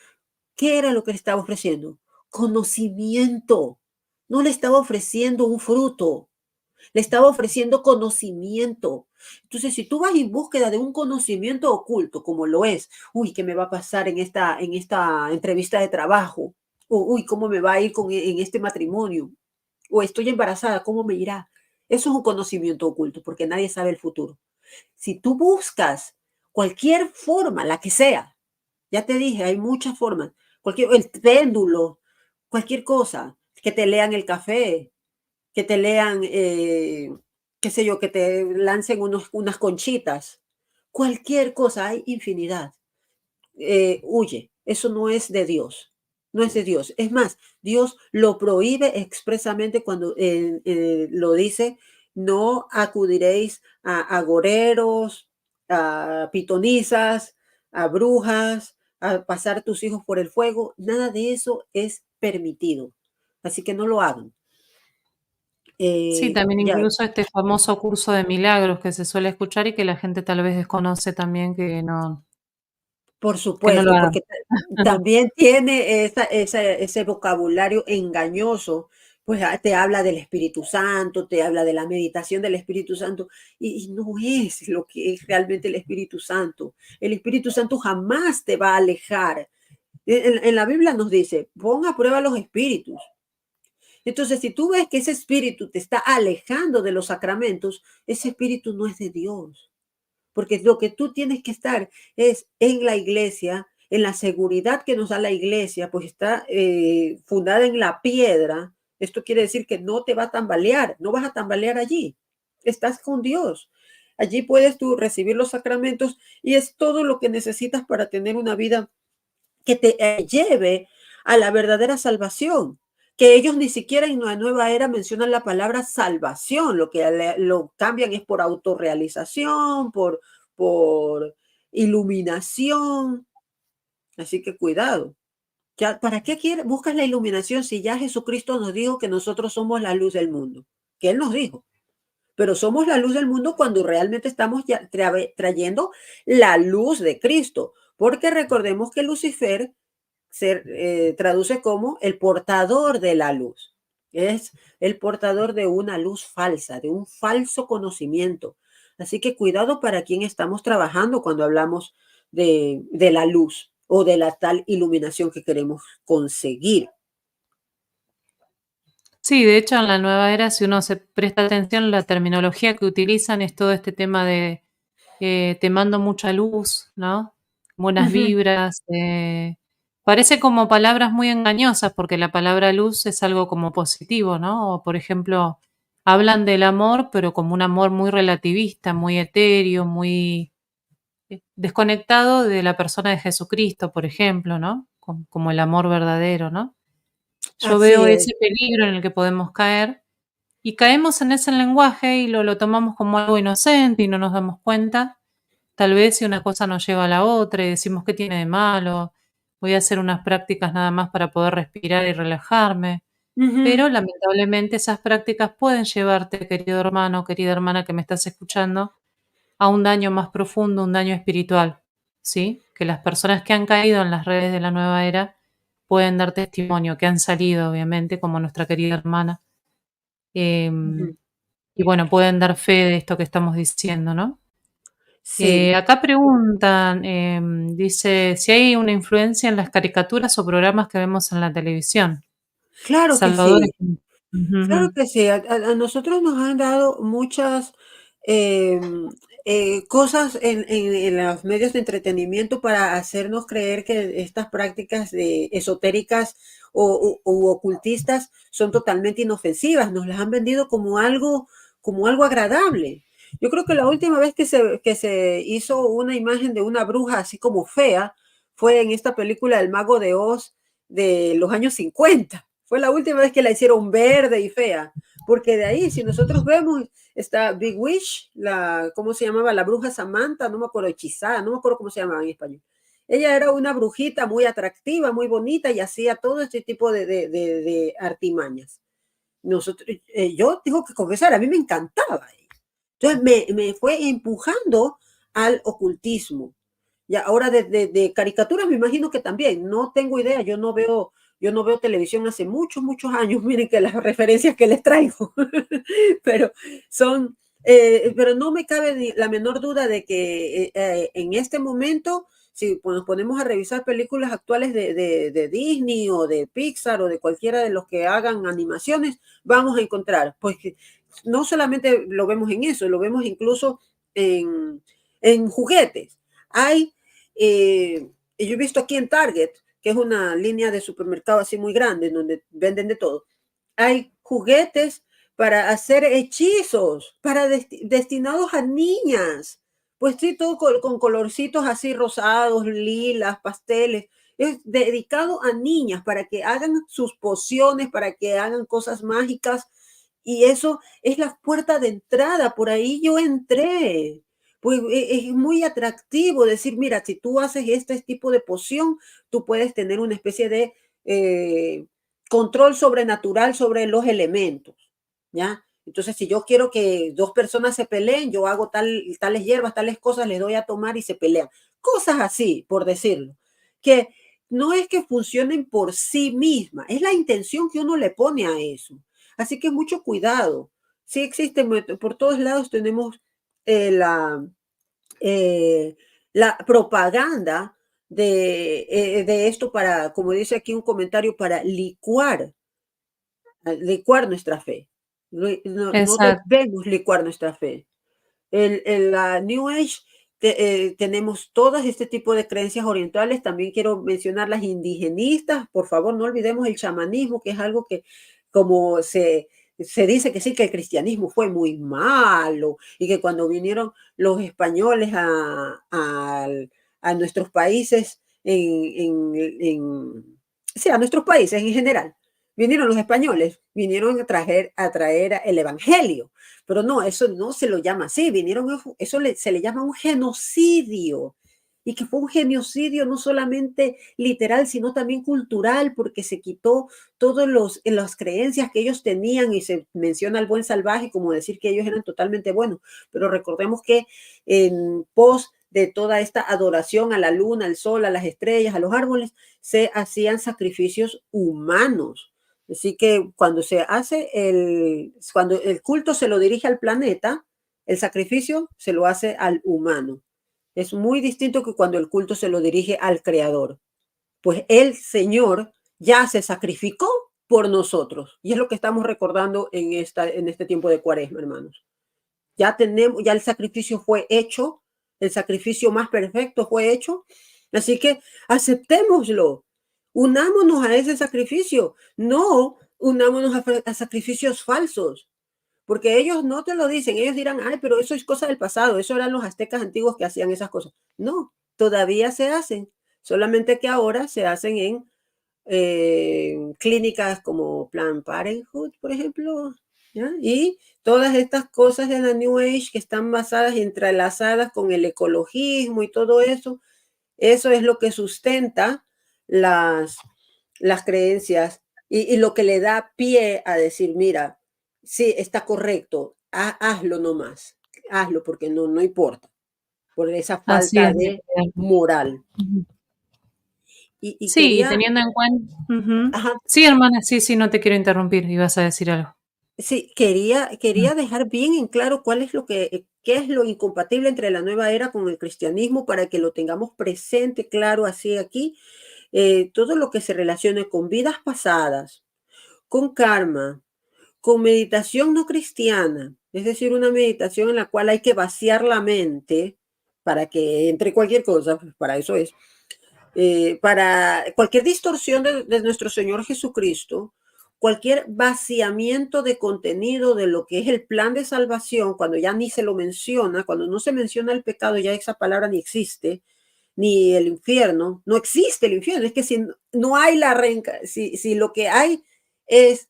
¿Qué era lo que le estaba ofreciendo? Conocimiento. No le estaba ofreciendo un fruto, le estaba ofreciendo conocimiento. Entonces, si tú vas en búsqueda de un conocimiento oculto, como lo es, uy, ¿qué me va a pasar en esta entrevista de trabajo? O, uy, ¿cómo me va a ir en este matrimonio? O estoy embarazada, ¿cómo me irá? Eso es un conocimiento oculto, porque nadie sabe el futuro. Si tú buscas cualquier forma, la que sea, ya te dije, hay muchas formas, el péndulo, cualquier cosa, que te lean el café, que te lean, qué sé yo, que te lancen unas conchitas. Cualquier cosa, hay infinidad. Huye, eso no es de Dios. No es de Dios. Es más, Dios lo prohíbe expresamente cuando lo dice, no acudiréis a agoreros, a pitonisas, a brujas, a pasar tus hijos por el fuego, nada de eso es permitido. Así que no lo hagan. Sí, también Ya, incluso este famoso curso de milagros que se suele escuchar y que la gente tal vez desconoce también por que no lo supuesto, hagan. porque también tiene ese vocabulario engañoso, pues te habla del Espíritu Santo, te habla de la meditación del Espíritu Santo, y no es lo que es realmente el Espíritu Santo. El Espíritu Santo jamás te va a alejar. En la Biblia nos dice, pon a prueba los espíritus. Entonces, si tú ves que ese espíritu te está alejando de los sacramentos, ese espíritu no es de Dios. Porque lo que tú tienes que estar es en la iglesia, en la seguridad que nos da la iglesia, pues está fundada en la piedra. Esto quiere decir que no te va a tambalear, no vas a tambalear allí. Estás con Dios. Allí puedes tú recibir los sacramentos y es todo lo que necesitas para tener una vida que te lleve a la verdadera salvación. Que ellos ni siquiera en la nueva era mencionan la palabra salvación, lo que lo cambian es por autorrealización, por iluminación. Así que cuidado. Ya, ¿para qué buscas la iluminación si ya Jesucristo nos dijo que nosotros somos la luz del mundo? Que Él nos dijo. Pero somos la luz del mundo cuando realmente estamos ya trayendo la luz de Cristo. Porque recordemos que Lucifer se traduce como el portador de la luz. Es el portador de una luz falsa, de un falso conocimiento. Así que cuidado para quién estamos trabajando cuando hablamos de la luz o de la tal iluminación que queremos conseguir. Sí, de hecho, en la nueva era, si uno se presta atención, la terminología que utilizan es todo este tema de te mando mucha luz, ¿no? Buenas Ujú. vibras. Parece como palabras muy engañosas porque la palabra luz es algo como positivo, ¿no? O, por ejemplo, hablan del amor, pero como un amor muy relativista, muy etéreo, muy desconectado de la persona de Jesucristo, por ejemplo, ¿no? Como el amor verdadero, ¿no? Yo veo Así es. ese peligro en el que podemos caer y caemos en ese lenguaje y lo tomamos como algo inocente y no nos damos cuenta. Tal vez si una cosa nos lleva a la otra y decimos qué tiene de malo, voy a hacer unas prácticas nada más para poder respirar y relajarme. Ujú. Pero lamentablemente esas prácticas pueden llevarte, querido hermano, querida hermana que me estás escuchando, a un daño más profundo, un daño espiritual, ¿sí? Que las personas que han caído en las redes de la nueva era pueden dar testimonio, que han salido, obviamente, como nuestra querida hermana. em, Ujú. y bueno, pueden dar fe de esto que estamos diciendo, ¿no? Sí, Acá preguntan, dice, si hay una influencia en las caricaturas o programas que vemos en la televisión. claro que Salvador sí. es ujú, Claro ujú. que sí, a nosotros nos han dado muchas cosas en los medios de entretenimiento para hacernos creer que estas prácticas esotéricas u ocultistas son totalmente inofensivas. Nos las han vendido como algo agradable. Yo creo que la última vez que se hizo una imagen de una bruja así como fea fue en esta película El Mago de Oz de los años 50. Fue la última vez que la hicieron verde y fea, porque de ahí, si nosotros vemos, está Big Witch, ¿cómo se llamaba? La bruja Samantha, no me acuerdo, hechizada, no me acuerdo cómo se llamaba en español. Ella era una brujita muy atractiva, muy bonita y hacía todo este tipo de artimañas. Yo tengo que confesar, a mí me encantaba. Entonces me fue empujando al ocultismo. Y ahora de caricaturas me imagino que también, no tengo idea, yo no veo televisión hace muchos, muchos años, miren que las referencias que les traigo, pero son, pero no me cabe ni la menor duda de que en este momento, si nos ponemos a revisar películas actuales de Disney o de Pixar o de cualquiera de los que hagan animaciones, vamos a encontrar, pues que no solamente lo vemos en eso, lo vemos incluso en juguetes. Hay, yo he visto aquí en Target, que es una línea de supermercado así muy grande, donde venden de todo. Hay juguetes para hacer hechizos, destinados a niñas. Pues sí, todo con colorcitos así rosados, lilas, pasteles. Es dedicado a niñas para que hagan sus pociones, para que hagan cosas mágicas. Y eso es la puerta de entrada. Por ahí yo entré. pues es muy atractivo decir, mira, si tú haces este tipo de poción, tú puedes tener una especie de control sobrenatural sobre los elementos, ¿ya? Entonces, si yo quiero que dos personas se peleen, yo hago tales hierbas, tales cosas, les doy a tomar y se pelean. Cosas así, por decirlo, que no es que funcionen por sí mismas, es la intención que uno le pone a eso. Así que mucho cuidado. Sí existen, por todos lados tenemos eh, la, eh, la propaganda de esto para, como dice aquí un comentario, para licuar nuestra fe. No, no Exacto. debemos licuar nuestra fe. La New Age tenemos todas este tipo de creencias orientales. También quiero mencionar las indigenistas. Por favor, no olvidemos el chamanismo, que es algo que como se dice que sí, que el cristianismo fue muy malo y que cuando vinieron los españoles a nuestros países, sí, a nuestros países en general, vinieron los españoles, vinieron a traer el evangelio. Pero no, eso no se lo llama así, se le llama un genocidio. Y que fue un genocidio no solamente literal, sino también cultural, porque se quitó todas las creencias que ellos tenían y se menciona al buen salvaje como decir que ellos eran totalmente buenos. Pero recordemos que en pos de toda esta adoración a la luna, al sol, a las estrellas, a los árboles, se hacían sacrificios humanos. Así que cuando el culto se lo dirige al planeta, el sacrificio se lo hace al humano. Es muy distinto que cuando el culto se lo dirige al creador. Pues el Señor ya se sacrificó por nosotros. Y es lo que estamos recordando en este tiempo de Cuaresma, hermanos. Ya el sacrificio fue hecho, el sacrificio más perfecto fue hecho, así que aceptémoslo, unámonos a ese sacrificio, no unámonos a sacrificios falsos, porque ellos no te lo dicen, ellos dirán, ay, pero eso es cosa del pasado, eso eran los aztecas antiguos que hacían esas cosas. No, todavía se hacen, solamente que ahora se hacen en clínicas como Planned Parenthood, por ejemplo, ¿ya? Y todas estas cosas de la New Age que están basadas y entrelazadas con el ecologismo y todo eso es lo que sustenta las, las creencias y lo que le da pie a decir, mira, sí, está correcto, hazlo nomás, hazlo porque no importa, por esa Así falta es. de moral. Ujú. Y Sí, quería, teniendo en cuenta. Ujú. ajá, Sí, hermana, sí, sí, no te quiero interrumpir, ibas a decir algo. sí, quería dejar bien en claro qué es lo incompatible entre la nueva era con el cristianismo para que lo tengamos presente, claro, así aquí, todo lo que se relacione con vidas pasadas, con karma, con meditación no cristiana, es decir, una meditación en la cual hay que vaciar la mente para que entre cualquier cosa, pues, para eso es, para cualquier distorsión de nuestro Señor Jesucristo, cualquier vaciamiento de contenido de lo que es el plan de salvación, cuando ya ni se lo menciona, cuando no se menciona el pecado, ya esa palabra ni existe, ni el infierno, no existe el infierno, es que si no hay si lo que hay es,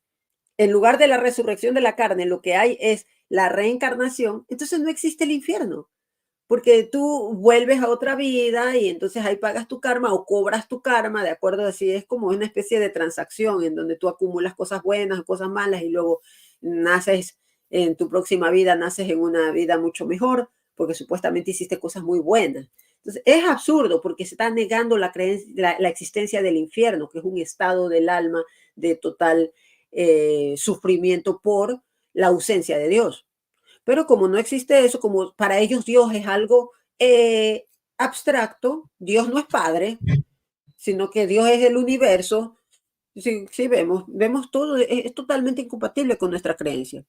en lugar de la resurrección de la carne, lo que hay es la reencarnación, entonces no existe el infierno porque tú vuelves a otra vida y entonces ahí pagas tu karma o cobras tu karma, de acuerdo, así es como una especie de transacción en donde tú acumulas cosas buenas o cosas malas y luego naces en tu próxima vida, naces en una vida mucho mejor porque supuestamente hiciste cosas muy buenas. Entonces es absurdo porque se está negando la existencia del infierno, que es un estado del alma de total sufrimiento por la ausencia de Dios. Pero como no existe eso, como para ellos Dios es algo abstracto, Dios no es padre, sino que Dios es el universo. Sí, sí vemos todo, es totalmente incompatible con nuestra creencia.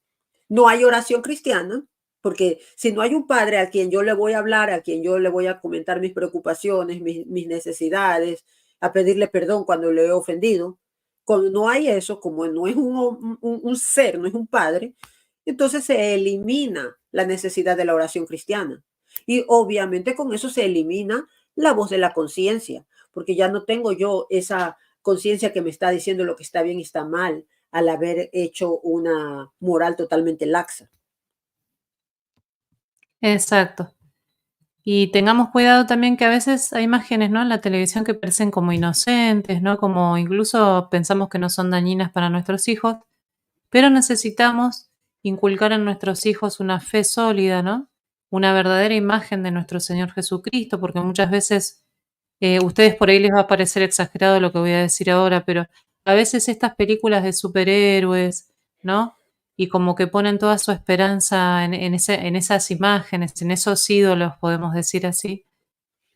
No hay oración cristiana, porque si no hay un padre a quien yo le voy a hablar, a quien yo le voy a comentar mis preocupaciones, mis necesidades, a pedirle perdón cuando le he ofendido, cuando no hay eso, como no es un ser, no es un padre, entonces se elimina la necesidad de la oración cristiana. Y obviamente con eso se elimina la voz de la conciencia, porque ya no tengo yo esa conciencia que me está diciendo lo que está bien y está mal al haber hecho una moral totalmente laxa. Exacto. Y tengamos cuidado también que a veces hay imágenes, ¿no?, en la televisión que parecen como inocentes, ¿no? Como incluso pensamos que no son dañinas para nuestros hijos, pero necesitamos inculcar en nuestros hijos una fe sólida, ¿no? Una verdadera imagen de nuestro Señor Jesucristo, porque muchas veces, ustedes por ahí les va a parecer exagerado lo que voy a decir ahora, pero a veces estas películas de superhéroes, ¿no? Y como que ponen toda su esperanza en esas imágenes, en esos ídolos, podemos decir así,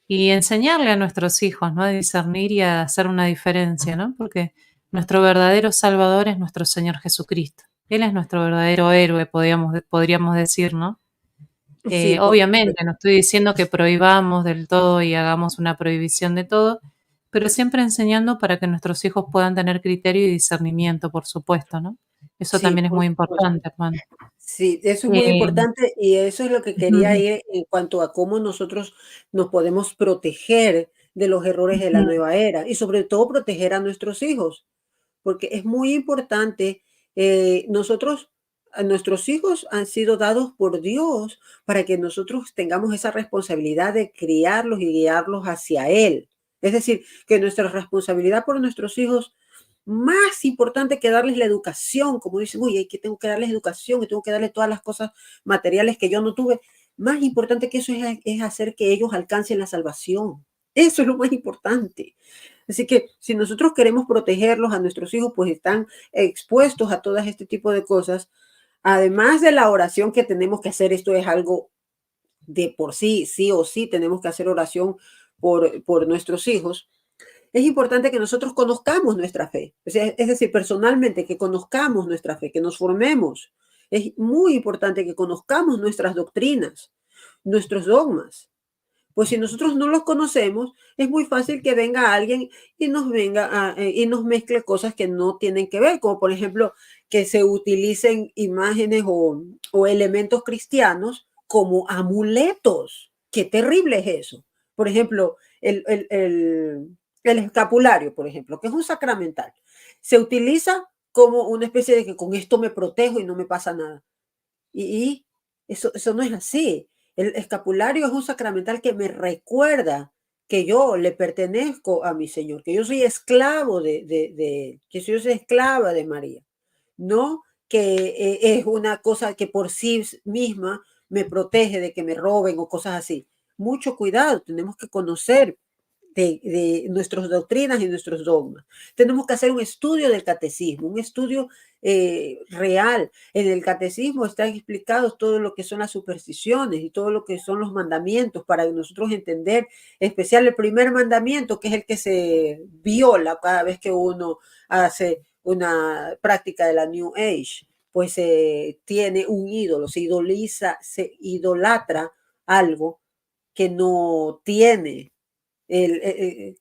y enseñarle a nuestros hijos, ¿no?, a discernir y a hacer una diferencia, ¿no? Porque nuestro verdadero Salvador es nuestro Señor Jesucristo. Él es nuestro verdadero héroe, podríamos decir, ¿no? Sí, por Obviamente, supuesto. no estoy diciendo que prohibamos del todo y hagamos una prohibición de todo, pero siempre enseñando para que nuestros hijos puedan tener criterio y discernimiento, por supuesto, ¿no? Eso Sí, también es por muy supuesto. importante, hermano. Sí, eso es muy Eh, importante y eso es lo que quería ujú, ir en cuanto a cómo nosotros nos podemos proteger de los errores de la ujú, nueva era y sobre todo proteger a nuestros hijos, porque es muy importante. Nosotros, a nuestros hijos han sido dados por Dios para que nosotros tengamos esa responsabilidad de criarlos y guiarlos hacia Él. Es decir, que nuestra responsabilidad por nuestros hijos más importante que darles la educación, como dicen, uy, que tengo que darles educación y tengo que darles todas las cosas materiales que yo no tuve. Más importante que eso es hacer que ellos alcancen la salvación. Eso es lo más importante. Así que si nosotros queremos protegerlos a nuestros hijos, pues están expuestos a todo este tipo de cosas. Además de la oración que tenemos que hacer, esto es algo de por sí, sí o sí, tenemos que hacer oración por nuestros hijos. Es importante que nosotros conozcamos nuestra fe, o sea, es decir, personalmente, que conozcamos nuestra fe, que nos formemos. Es muy importante que conozcamos nuestras doctrinas, nuestros dogmas. Pues si nosotros no los conocemos, es muy fácil que venga alguien y nos y nos mezcle cosas que no tienen que ver, como por ejemplo que se utilicen imágenes o elementos cristianos como amuletos. Qué terrible es eso. Por ejemplo, el escapulario, por ejemplo, que es un sacramental, se utiliza como una especie de que con esto me protejo y no me pasa nada. Y eso no es así. El escapulario es un sacramental que me recuerda que yo le pertenezco a mi Señor, que yo soy esclavo que yo soy esclava de María, no que es una cosa que por sí misma me protege de que me roben o cosas así. Mucho cuidado, tenemos que conocer de nuestras doctrinas y nuestros dogmas. Tenemos que hacer un estudio del catecismo, un estudio real. En el catecismo están explicados todo lo que son las supersticiones y todo lo que son los mandamientos para nosotros entender, en especial el primer mandamiento, que es el que se viola cada vez que uno hace una práctica de la New Age, pues tiene un ídolo, se idolatra algo que no tiene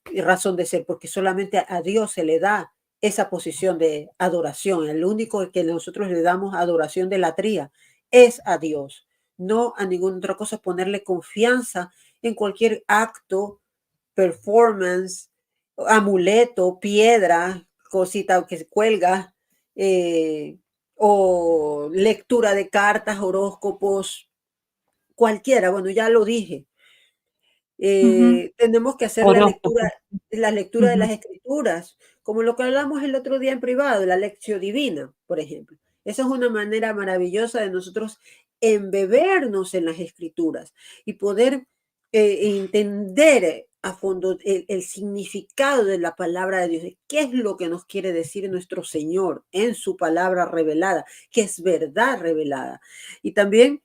razón de ser, porque solamente a Dios se le da esa posición de adoración. El único que nosotros le damos adoración de latría es a Dios, no a ninguna otra cosa, ponerle confianza en cualquier acto, performance, amuleto, piedra, cosita que se cuelga, eh, o lectura de cartas, horóscopos, cualquiera. Bueno, ya lo dije, ujú. tenemos que hacer Horóscopo. la lectura de Ujú. las escrituras, como lo que hablamos el otro día en privado, la lección divina, por ejemplo. Esa es una manera maravillosa de nosotros embebernos en las escrituras y poder entender a fondo el significado de la palabra de Dios, de qué es lo que nos quiere decir nuestro Señor en su palabra revelada, que es verdad revelada. Y también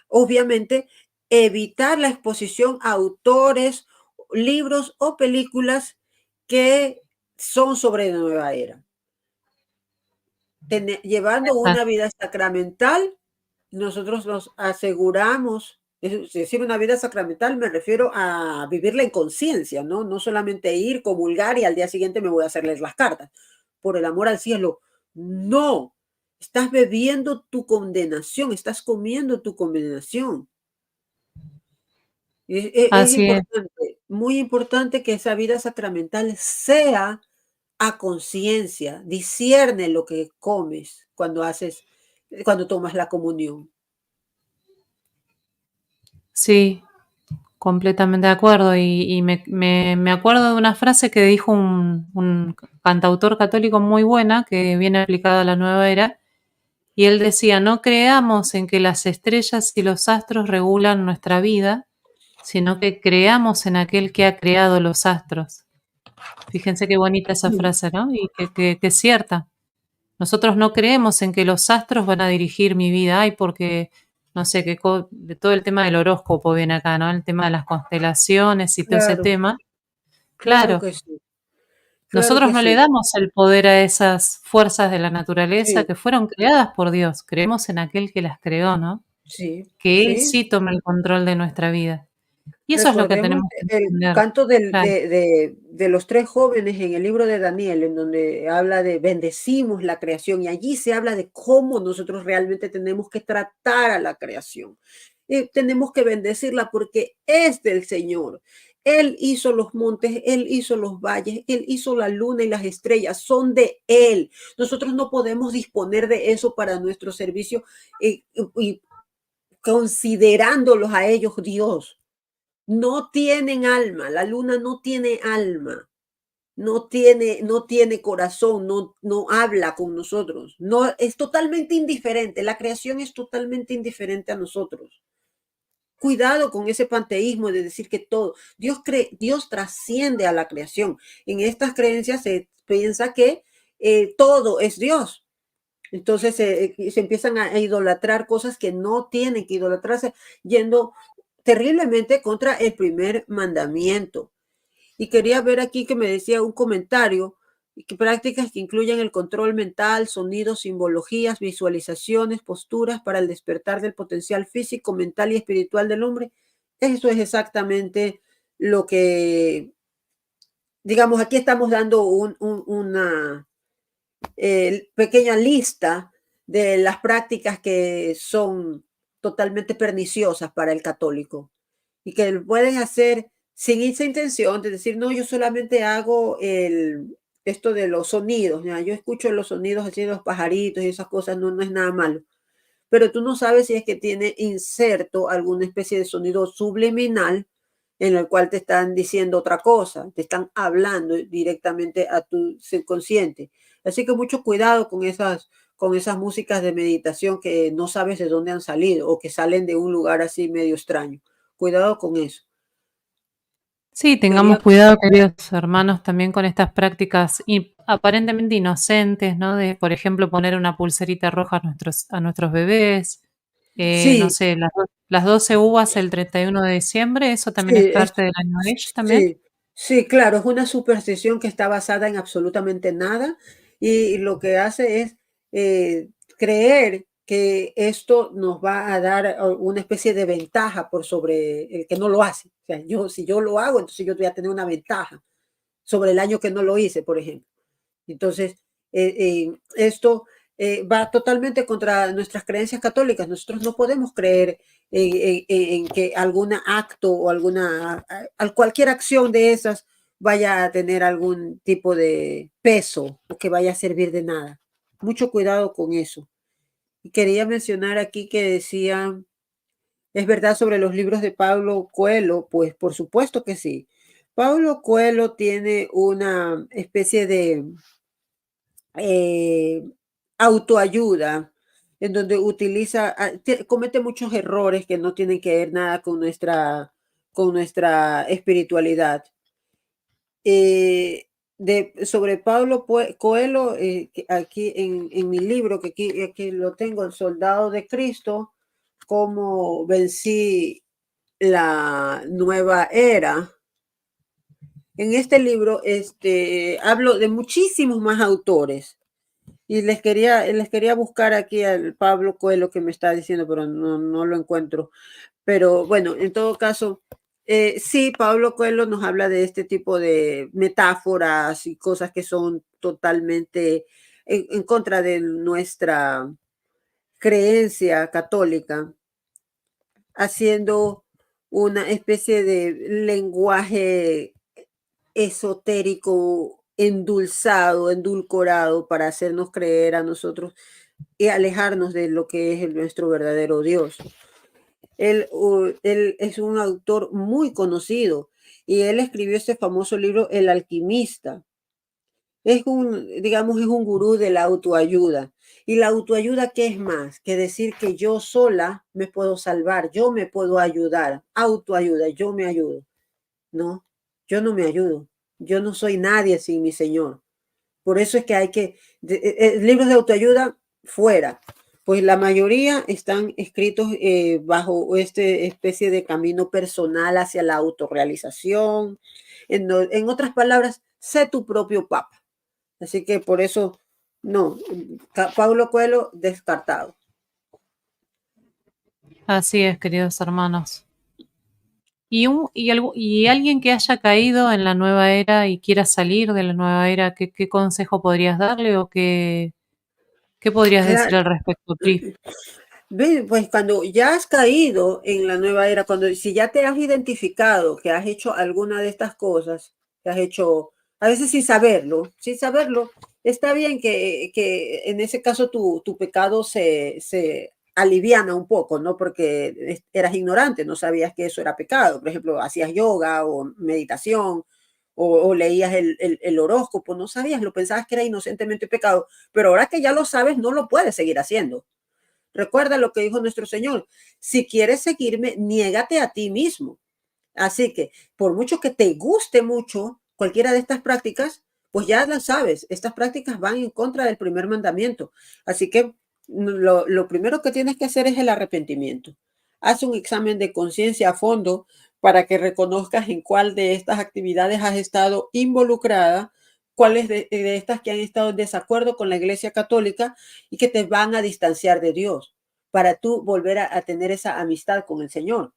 obviamente, evitar la exposición a autores, libros o películas que son sobre la nueva era. Llevando una Exacto. vida sacramental, nosotros nos aseguramos, es decir, una vida sacramental me refiero a vivirla en conciencia, ¿no? No solamente ir, comulgar y al día siguiente me voy a hacerles las cartas. Por el amor al cielo, no. Estás bebiendo tu condenación, estás comiendo tu condenación. Es Así es. importante, muy importante que esa vida sacramental sea a conciencia, discierne lo que comes cuando tomas la comunión. Sí. Completamente de acuerdo. Y me acuerdo de una frase que dijo un cantautor católico muy buena que viene aplicada a la nueva era. Y él decía, no creamos en que las estrellas y los astros regulan nuestra vida, sino que creamos en aquel que ha creado los astros. Fíjense qué bonita esa Sí, frase, ¿no? Y que es cierta. Nosotros no creemos en que los astros van a dirigir mi vida, ay, porque no sé, de todo el tema del horóscopo viene acá, ¿no? El tema de las constelaciones y todo ese claro, tema. claro Claro, que sí, claro nosotros que no le sí, damos el poder a esas fuerzas de la naturaleza sí, que fueron creadas por Dios. Creemos en aquel que las creó, ¿no? sí, Que Él sí. sí toma el control de nuestra vida. Y eso es lo que Recordemos tenemos que el entender. canto Claro. de los 3 jóvenes en el libro de Daniel, en donde habla de bendecimos la creación, y allí se habla de cómo nosotros realmente tenemos que tratar a la creación. Tenemos que bendecirla porque es del Señor. Él hizo los montes, Él hizo los valles, Él hizo la luna y las estrellas, son de Él. Nosotros no podemos disponer de eso para nuestro servicio y considerándolos a ellos Dios. No tienen alma, la luna no tiene alma, no tiene corazón, no habla con nosotros, no es totalmente indiferente, la creación es totalmente indiferente a nosotros. Cuidado con ese panteísmo de decir que todo, Dios trasciende a la creación. En estas creencias se piensa que todo es Dios. Entonces se empiezan a idolatrar cosas que no tienen que idolatrarse, yendo terriblemente contra el primer mandamiento. Y quería ver aquí que me decía un comentario, que prácticas que incluyen el control mental, sonidos, simbologías, visualizaciones, posturas para el despertar del potencial físico, mental y espiritual del hombre. Eso es exactamente lo que, digamos, aquí estamos dando una pequeña lista de las prácticas que son totalmente perniciosas para el católico y que pueden hacer sin esa intención de decir, no, yo solamente hago esto de los sonidos, ¿ya? Yo escucho los sonidos así de los pajaritos y esas cosas, no es nada malo, pero tú no sabes si es que tiene inserto alguna especie de sonido subliminal en el cual te están diciendo otra cosa, te están hablando directamente a tu subconsciente. Así que mucho cuidado con esas músicas de meditación que no sabes de dónde han salido o que salen de un lugar así medio extraño. Cuidado con eso. Sí, Quería, tengamos cuidado, queridos hermanos, también con estas prácticas aparentemente inocentes, ¿no? De, por ejemplo, poner una pulserita roja a nuestros bebés. No sí, sé, las 12 uvas el 31 de diciembre, eso también es sí, parte de la New Age también. sí, sí, claro, es una superstición que está basada en absolutamente nada y lo que hace es creer que esto nos va a dar una especie de ventaja por sobre el que no lo hace. O sea, si yo lo hago, entonces yo voy a tener una ventaja sobre el año que no lo hice, por ejemplo. Entonces, esto va totalmente contra nuestras creencias católicas. Nosotros no podemos creer en que algún acto o cualquier acción de esas vaya a tener algún tipo de peso o que vaya a servir de nada. Mucho cuidado con eso. Y quería mencionar aquí que decía, ¿es verdad sobre los libros de Pablo Coelho? Pues por supuesto que sí. Pablo Coelho tiene una especie de eh, autoayuda, en donde comete muchos errores que no tienen que ver nada con nuestra espiritualidad. Eh, sobre Pablo Coelho, aquí en mi libro, que aquí lo tengo, El Soldado de Cristo, cómo vencí la nueva era. En este libro hablo de muchísimos más autores. Y les quería buscar aquí al Pablo Coelho que me está diciendo, pero no lo encuentro. Pero bueno, en todo caso, sí, Pablo Coelho nos habla de este tipo de metáforas y cosas que son totalmente en contra de nuestra creencia católica, haciendo una especie de lenguaje esotérico, endulzado, endulcorado para hacernos creer a nosotros y alejarnos de lo que es nuestro verdadero Dios. Él es un autor muy conocido y él escribió este famoso libro, El alquimista. Digamos, es un gurú de la autoayuda. Y la autoayuda, ¿qué es más? Que decir que yo sola me puedo salvar, yo me puedo ayudar. Autoayuda, yo me ayudo. No, yo no me ayudo. Yo no soy nadie sin mi Señor. Por eso es que hay que, libros de autoayuda fuera, pues la mayoría están escritos bajo esta especie de camino personal hacia la autorrealización. En otras palabras, sé tu propio papa. Así que por eso, no, Paulo Coelho descartado. Así es, queridos hermanos. Y alguien que haya caído en la nueva era y quiera salir de la nueva era, ¿qué consejo podrías darle o qué podrías decir Claro, al respecto, Pri? pues cuando ya has caído en la nueva era, si ya te has identificado que has hecho alguna de estas cosas, que has hecho, a veces sin saberlo, está bien que en ese caso tu pecado se aliviana un poco, ¿no? Porque eras ignorante, no sabías que eso era pecado. Por ejemplo, hacías yoga o meditación o leías el horóscopo, no sabías, lo pensabas que era inocentemente pecado, pero ahora que ya lo sabes, no lo puedes seguir haciendo. Recuerda lo que dijo nuestro Señor. Si quieres seguirme, niégate a ti mismo. Así que, por mucho que te guste mucho cualquiera de estas prácticas, pues ya las sabes, estas prácticas van en contra del primer mandamiento. Así que lo primero que tienes que hacer es el arrepentimiento. Haz un examen de conciencia a fondo para que reconozcas en cuál de estas actividades has estado involucrada, cuáles de estas que han estado en desacuerdo con la Iglesia Católica y que te van a distanciar de Dios, para tú volver a tener esa amistad con el Señor.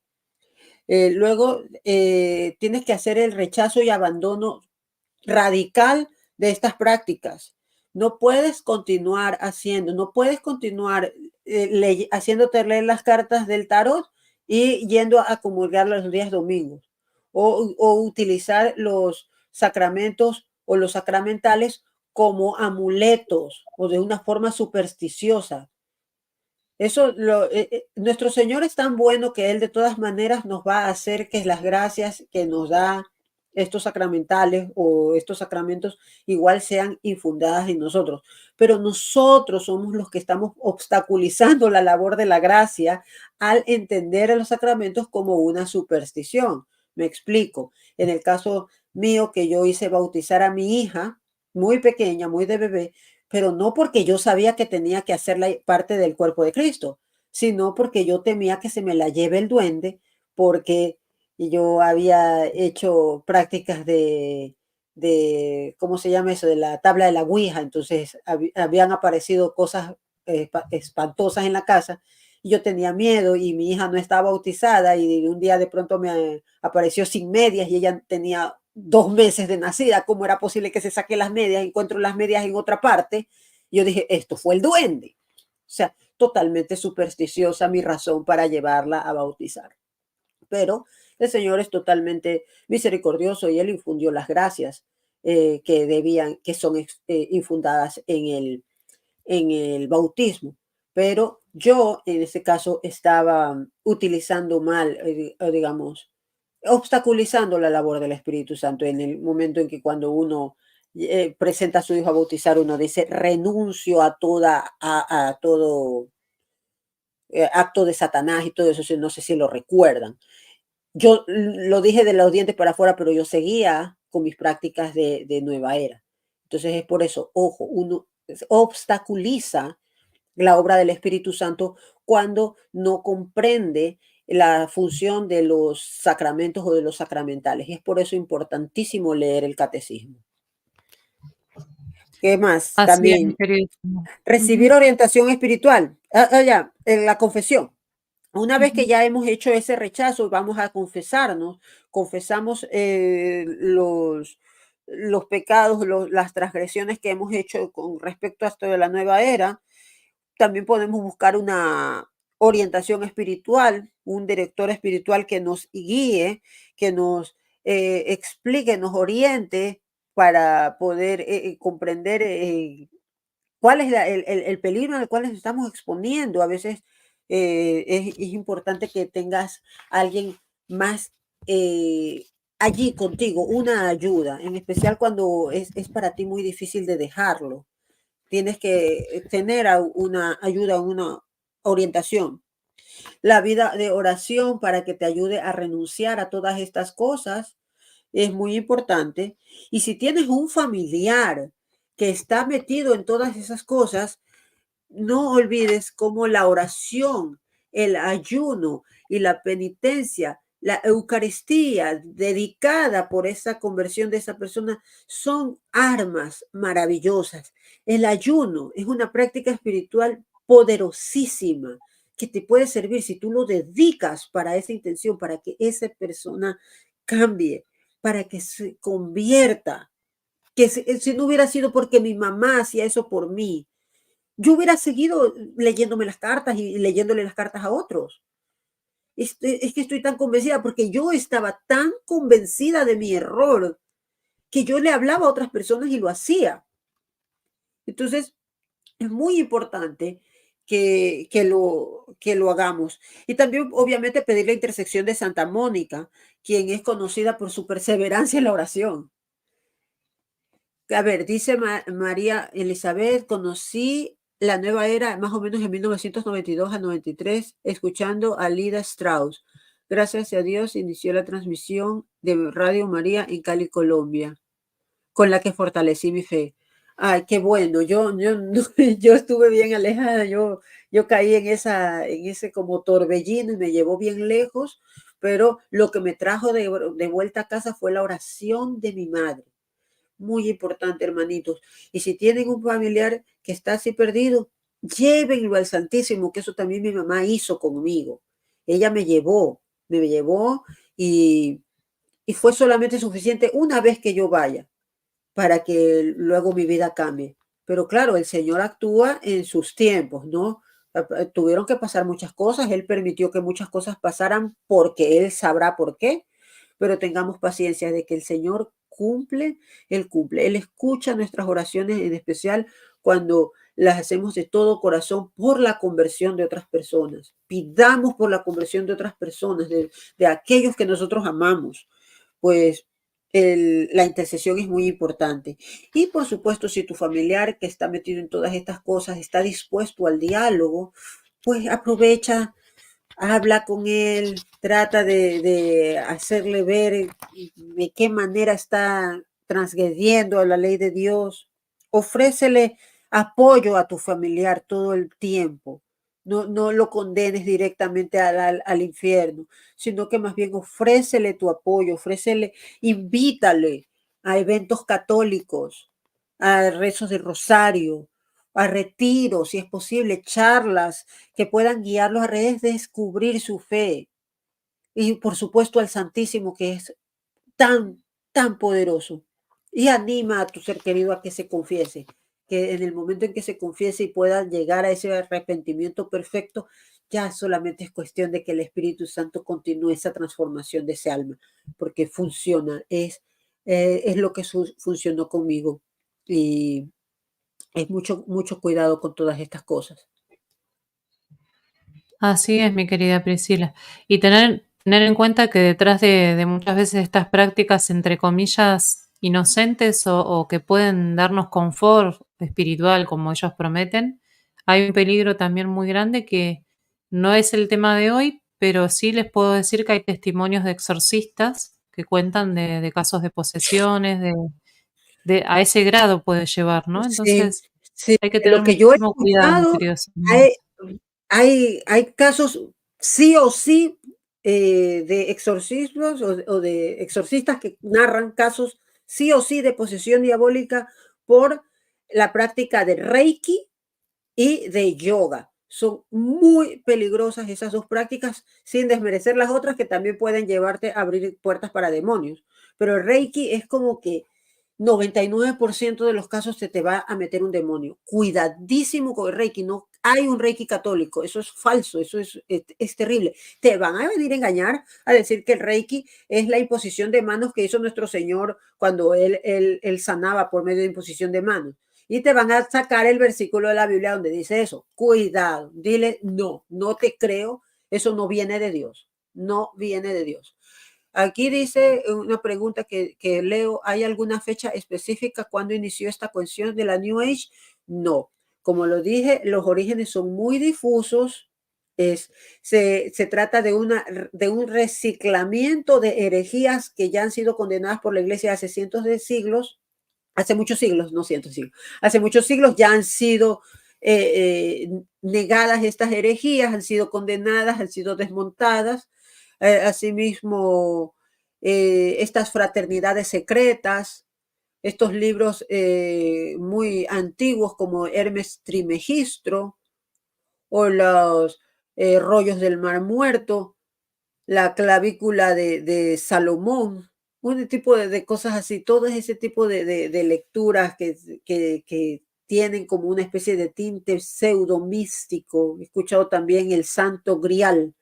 Luego tienes que hacer el rechazo y abandono radical de estas prácticas. No puedes continuar haciendo, no puedes continuar haciéndote leer las cartas del tarot y yendo a comulgar los días domingos o utilizar los sacramentos o los sacramentales como amuletos o de una forma supersticiosa. Nuestro Señor es tan bueno que Él de todas maneras nos va a hacer que las gracias que nos da estos sacramentales o estos sacramentos igual sean infundadas en nosotros. Pero nosotros somos los que estamos obstaculizando la labor de la gracia al entender a los sacramentos como una superstición. Me explico. En el caso mío, que yo hice bautizar a mi hija, muy pequeña, muy de bebé, pero no porque yo sabía que tenía que hacerla parte del cuerpo de Cristo, sino porque yo temía que se me la lleve el duende, porque yo había hecho prácticas ¿cómo se llama eso? De la tabla de la Ouija, entonces habían aparecido cosas espantosas en la casa y yo tenía miedo y mi hija no estaba bautizada y un día de pronto me apareció sin medias y ella tenía 2 meses de nacida. ¿Cómo era posible que se saque las medias? Encuentro las medias en otra parte. Y yo dije, esto fue el duende. O sea, totalmente supersticiosa mi razón para llevarla a bautizar. Pero el Señor es totalmente misericordioso y Él infundió las gracias que son infundadas en el bautismo. Pero yo en ese caso estaba utilizando mal, digamos, obstaculizando la labor del Espíritu Santo en el momento en que cuando uno presenta a su hijo a bautizar, uno dice renuncio a todo acto de Satanás y todo eso, no sé si lo recuerdan. Yo lo dije de los dientes para afuera, pero yo seguía con mis prácticas de nueva era. Entonces es por eso, ojo, uno obstaculiza la obra del Espíritu Santo cuando no comprende la función de los sacramentos o de los sacramentales. Y es por eso importantísimo leer el catecismo. ¿Qué más? Así es, También queridísimo. recibir Ujú. orientación espiritual. Ya, en la confesión. Una vez que ya hemos hecho ese rechazo, vamos a confesarnos, confesamos los pecados, las transgresiones que hemos hecho con respecto a esto de la nueva era. También podemos buscar una orientación espiritual, un director espiritual que nos guíe, que nos explique, nos oriente para poder comprender cuál es el peligro al cual nos estamos exponiendo. A veces es importante que tengas a alguien más allí contigo, una ayuda, en especial cuando es para ti muy difícil de dejarlo. Tienes que tener una ayuda, una orientación. La vida de oración para que te ayude a renunciar a todas estas cosas es muy importante. Y si tienes un familiar que está metido en todas esas cosas, no olvides cómo la oración, el ayuno y la penitencia, la Eucaristía dedicada por esa conversión de esa persona son armas maravillosas. El ayuno es una práctica espiritual poderosísima que te puede servir si tú lo dedicas para esa intención, para que esa persona cambie, para que se convierta. Que si no hubiera sido porque mi mamá hacía eso por mí, yo hubiera seguido leyéndome las cartas y leyéndole las cartas a otros. Es que estoy tan convencida porque yo estaba tan convencida de mi error que yo le hablaba a otras personas y lo hacía. Entonces, es muy importante que lo hagamos. Y también, obviamente, pedir la intersección de Santa Mónica, quien es conocida por su perseverancia en la oración. A ver, dice María Elizabeth, conocí la nueva era más o menos en 1992 a 93, escuchando a Lida Strauss. Gracias a Dios inició la transmisión de Radio María en Cali, Colombia, con la que fortalecí mi fe. Ay, qué bueno, yo estuve bien alejada, yo caí en ese como torbellino y me llevó bien lejos, pero lo que me trajo de vuelta a casa fue la oración de mi madre. Muy importante, hermanitos. Y si tienen un familiar que está así perdido, llévenlo al Santísimo, que eso también mi mamá hizo conmigo. Ella me llevó y, y fue solamente suficiente una vez que yo vaya para que luego mi vida cambie. Pero claro, el Señor actúa en sus tiempos, ¿no? Tuvieron que pasar muchas cosas, Él permitió que muchas cosas pasaran porque Él sabrá por qué, pero tengamos paciencia de que el Señor cumple, Él cumple. Él escucha nuestras oraciones, en especial cuando las hacemos de todo corazón por la conversión de otras personas. Pidamos por la conversión de otras personas, de aquellos que nosotros amamos, pues la intercesión es muy importante. Y por supuesto, si tu familiar que está metido en todas estas cosas está dispuesto al diálogo, pues aprovecha, habla con él, trata de hacerle ver de qué manera está transgrediendo la ley de Dios. Ofrécele apoyo a tu familiar todo el tiempo. No lo condenes directamente al infierno, sino que más bien ofrécele tu apoyo, invítale a eventos católicos, a rezos de rosario, a retiros, si es posible, charlas que puedan guiarlos a redescubrir su fe. Y por supuesto al Santísimo, que es tan, tan poderoso. Y anima a tu ser querido a que se confiese, que en el momento en que se confiese y pueda llegar a ese arrepentimiento perfecto, ya solamente es cuestión de que el Espíritu Santo continúe esa transformación de ese alma, porque funciona, es lo que funcionó conmigo. Y es mucho, mucho cuidado con todas estas cosas. Así es, mi querida Priscila. Y tener en cuenta que detrás de muchas veces estas prácticas, entre comillas, inocentes o que pueden darnos confort espiritual, como ellos prometen, hay un peligro también muy grande que no es el tema de hoy, pero sí les puedo decir que hay testimonios de exorcistas que cuentan de casos de posesiones, a ese grado puede llevar, ¿no? Sí, Entonces sí, hay que de lo tener que yo he muchísimo cuidado, mis escuchado, queridos hay, hermanos. hay casos sí o sí de exorcismos o de exorcistas que narran casos sí o sí de posesión diabólica por la práctica de Reiki y de yoga. Son muy peligrosas esas dos prácticas, sin desmerecer las otras que también pueden llevarte a abrir puertas para demonios. Pero el Reiki es como que 99% de los casos se te va a meter un demonio. Cuidadísimo con el Reiki, no hay un Reiki católico, eso es falso, eso es terrible. Te van a venir a engañar a decir que el Reiki es la imposición de manos que hizo nuestro Señor cuando él sanaba por medio de imposición de manos. y te van a sacar el versículo de la Biblia donde dice eso. Cuidado, dile, no, no te creo, eso no viene de Dios, no viene de Dios. Aquí dice una pregunta que leo, ¿hay alguna fecha específica cuando inició esta cuestión de la New Age? No, como lo dije, los orígenes son muy difusos. Se trata de un reciclamiento de herejías que ya han sido condenadas por la iglesia hace cientos de siglos, hace muchos siglos, no cientos de siglos, hace muchos siglos ya han sido negadas estas herejías, han sido condenadas, han sido desmontadas. Asimismo, estas fraternidades secretas, estos libros muy antiguos como Hermes Trimegistro o los rollos del Mar Muerto, la clavícula de Salomón, un tipo de cosas así, todo ese tipo de lecturas que tienen como una especie de tinte pseudo místico. He escuchado también el Santo Grial.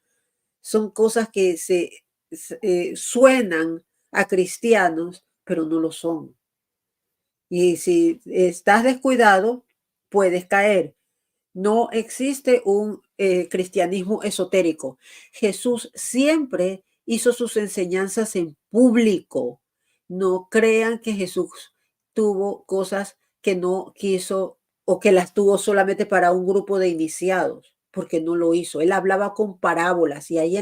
Son cosas que suenan a cristianos, pero no lo son. Y si estás descuidado, puedes caer. No existe un cristianismo esotérico. Jesús siempre hizo sus enseñanzas en público. No crean que Jesús tuvo cosas que no quiso o que las tuvo solamente para un grupo de iniciados, porque no lo hizo. Él hablaba con parábolas y ahí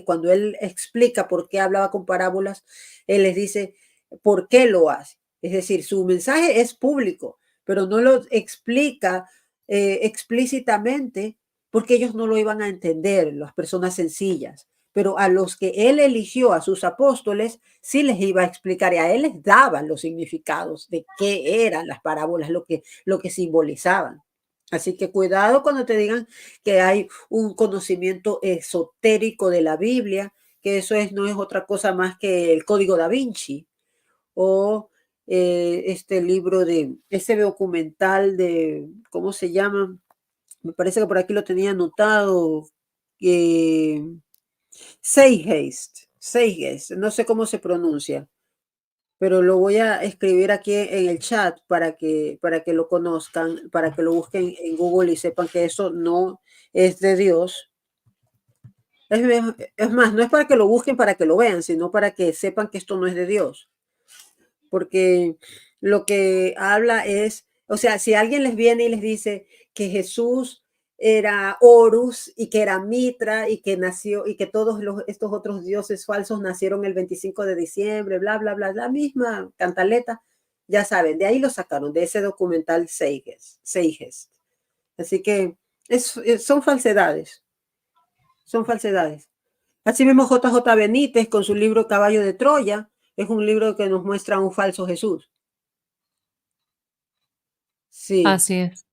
cuando él explica por qué hablaba con parábolas, él les dice por qué lo hace. Es decir, su mensaje es público, pero no lo explica explícitamente porque ellos no lo iban a entender, las personas sencillas. Pero a los que él eligió, a sus apóstoles, sí les iba a explicar y a él les daban los significados de qué eran las parábolas, lo que simbolizaban. Así que cuidado cuando te digan que hay un conocimiento esotérico de la Biblia, que eso no es otra cosa más que el Código Da Vinci o este libro ese documental de, ¿cómo se llama? Me parece que por aquí lo tenía anotado. Eh, Seigeist, no sé cómo se pronuncia, pero lo voy a escribir aquí en el chat para que lo conozcan, para que lo busquen en Google y sepan que eso no es de Dios. Es más, no es para que lo busquen, para que lo vean, sino para que sepan que esto no es de Dios. Porque lo que habla es, o sea, si alguien les viene y les dice que Jesús era Horus y que era Mitra y que nació y que estos otros dioses falsos nacieron el 25 de diciembre, bla, bla, bla, la misma cantaleta, ya saben, de ahí lo sacaron, de ese documental Seiges. Así que son falsedades, son falsedades. Así mismo JJ Benítez con su libro Caballo de Troya, es un libro que nos muestra un falso Jesús. Sí. Así es.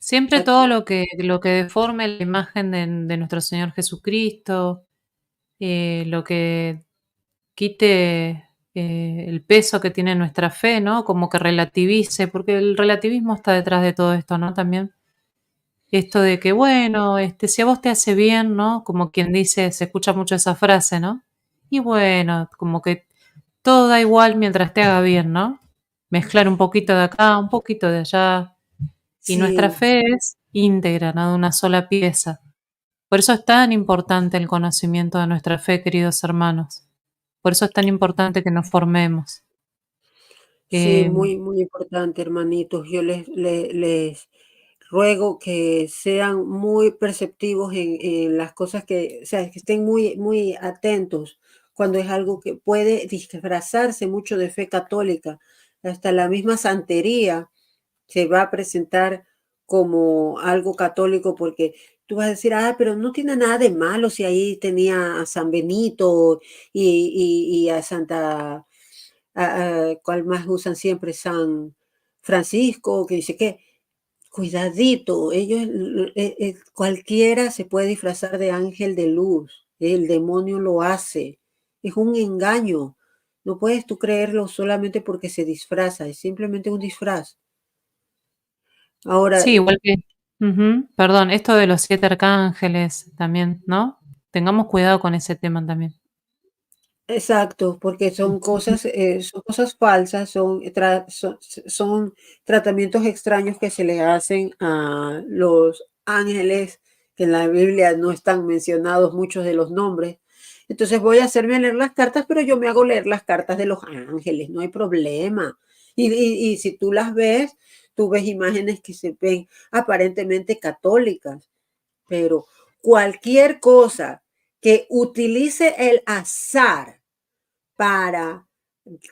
Siempre todo Aquí, lo que deforme la imagen de nuestro Señor Jesucristo, lo que quite el peso que tiene nuestra fe, ¿no? Como que relativice, porque el relativismo está detrás de todo esto, ¿no? También esto de que, bueno, si a vos te hace bien, ¿no? Como quien dice, se escucha mucho esa frase, ¿no? Y bueno, como que todo da igual mientras te haga bien, ¿no? Mezclar un poquito de acá, un poquito de allá. Y nuestra sí, fe es íntegra, ¿no? De una sola pieza. Por eso es tan importante el conocimiento de nuestra fe, queridos hermanos. Por eso es tan importante que nos formemos. sí, Eh, muy, muy importante, hermanitos. Yo les ruego que sean muy perceptivos en las cosas o sea, que estén muy, muy atentos cuando es algo que puede disfrazarse mucho de fe católica. Hasta la misma santería se va a presentar como algo católico porque tú vas a decir, pero no tiene nada de malo si ahí tenía a San Benito y a Santa, ¿cuál más usan siempre? San Francisco, que dice que, cuidadito, cualquiera se puede disfrazar de ángel de luz, el demonio lo hace, es un engaño. No puedes tú creerlo solamente porque se disfraza, es simplemente un disfraz. Ahora, sí, igual que, perdón, esto de los 7 arcángeles también, ¿no? Tengamos cuidado con ese tema también. Exacto, porque son cosas falsas, son tratamientos extraños que se le hacen a los ángeles, que en la Biblia no están mencionados muchos de los nombres. Entonces voy a hacerme leer las cartas, pero yo me hago leer las cartas de los ángeles, no hay problema. Y si tú las ves, tú ves imágenes que se ven aparentemente católicas, pero cualquier cosa que utilice el azar para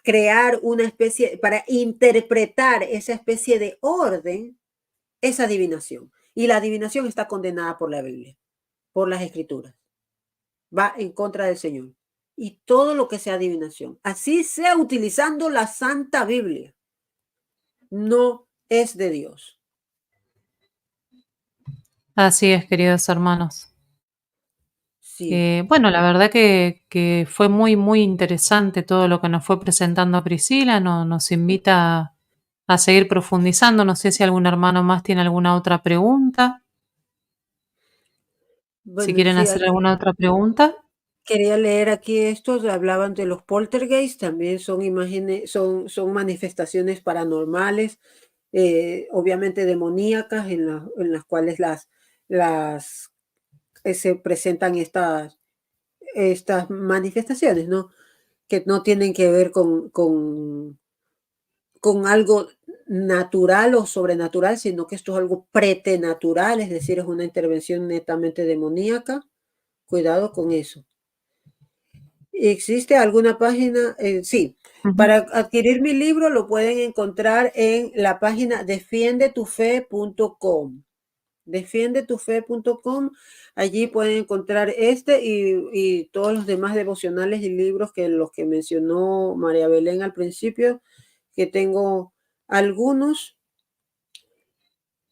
crear una especie, para interpretar esa especie de orden, es adivinación. Y la adivinación está condenada por la Biblia, por las escrituras. Va en contra del Señor. Y todo lo que sea adivinación, así sea utilizando la Santa Biblia, no es de Dios. Así es, queridos hermanos. Sí. Bueno, la verdad que fue muy, muy interesante todo lo que nos fue presentando Priscila. Nos invita a seguir profundizando. No sé si algún hermano más tiene alguna otra pregunta. Si Bueno, quieren sí, hacer alguna otra pregunta. quería leer aquí estos, hablaban de los poltergeist, también son imágenes, son manifestaciones paranormales, obviamente demoníacas, en las cuales las se presentan estas manifestaciones, ¿no? Que no tienen que ver con algo natural o sobrenatural, sino que esto es algo pretenatural, es decir, es una intervención netamente demoníaca. Cuidado con eso. ¿Existe alguna página? Sí. Ujú. Para adquirir mi libro lo pueden encontrar en la página defiendetufe.com. Defiendetufe.com. Allí pueden encontrar este y todos los demás devocionales y libros que los que mencionó María Belén al principio, que tengo algunos.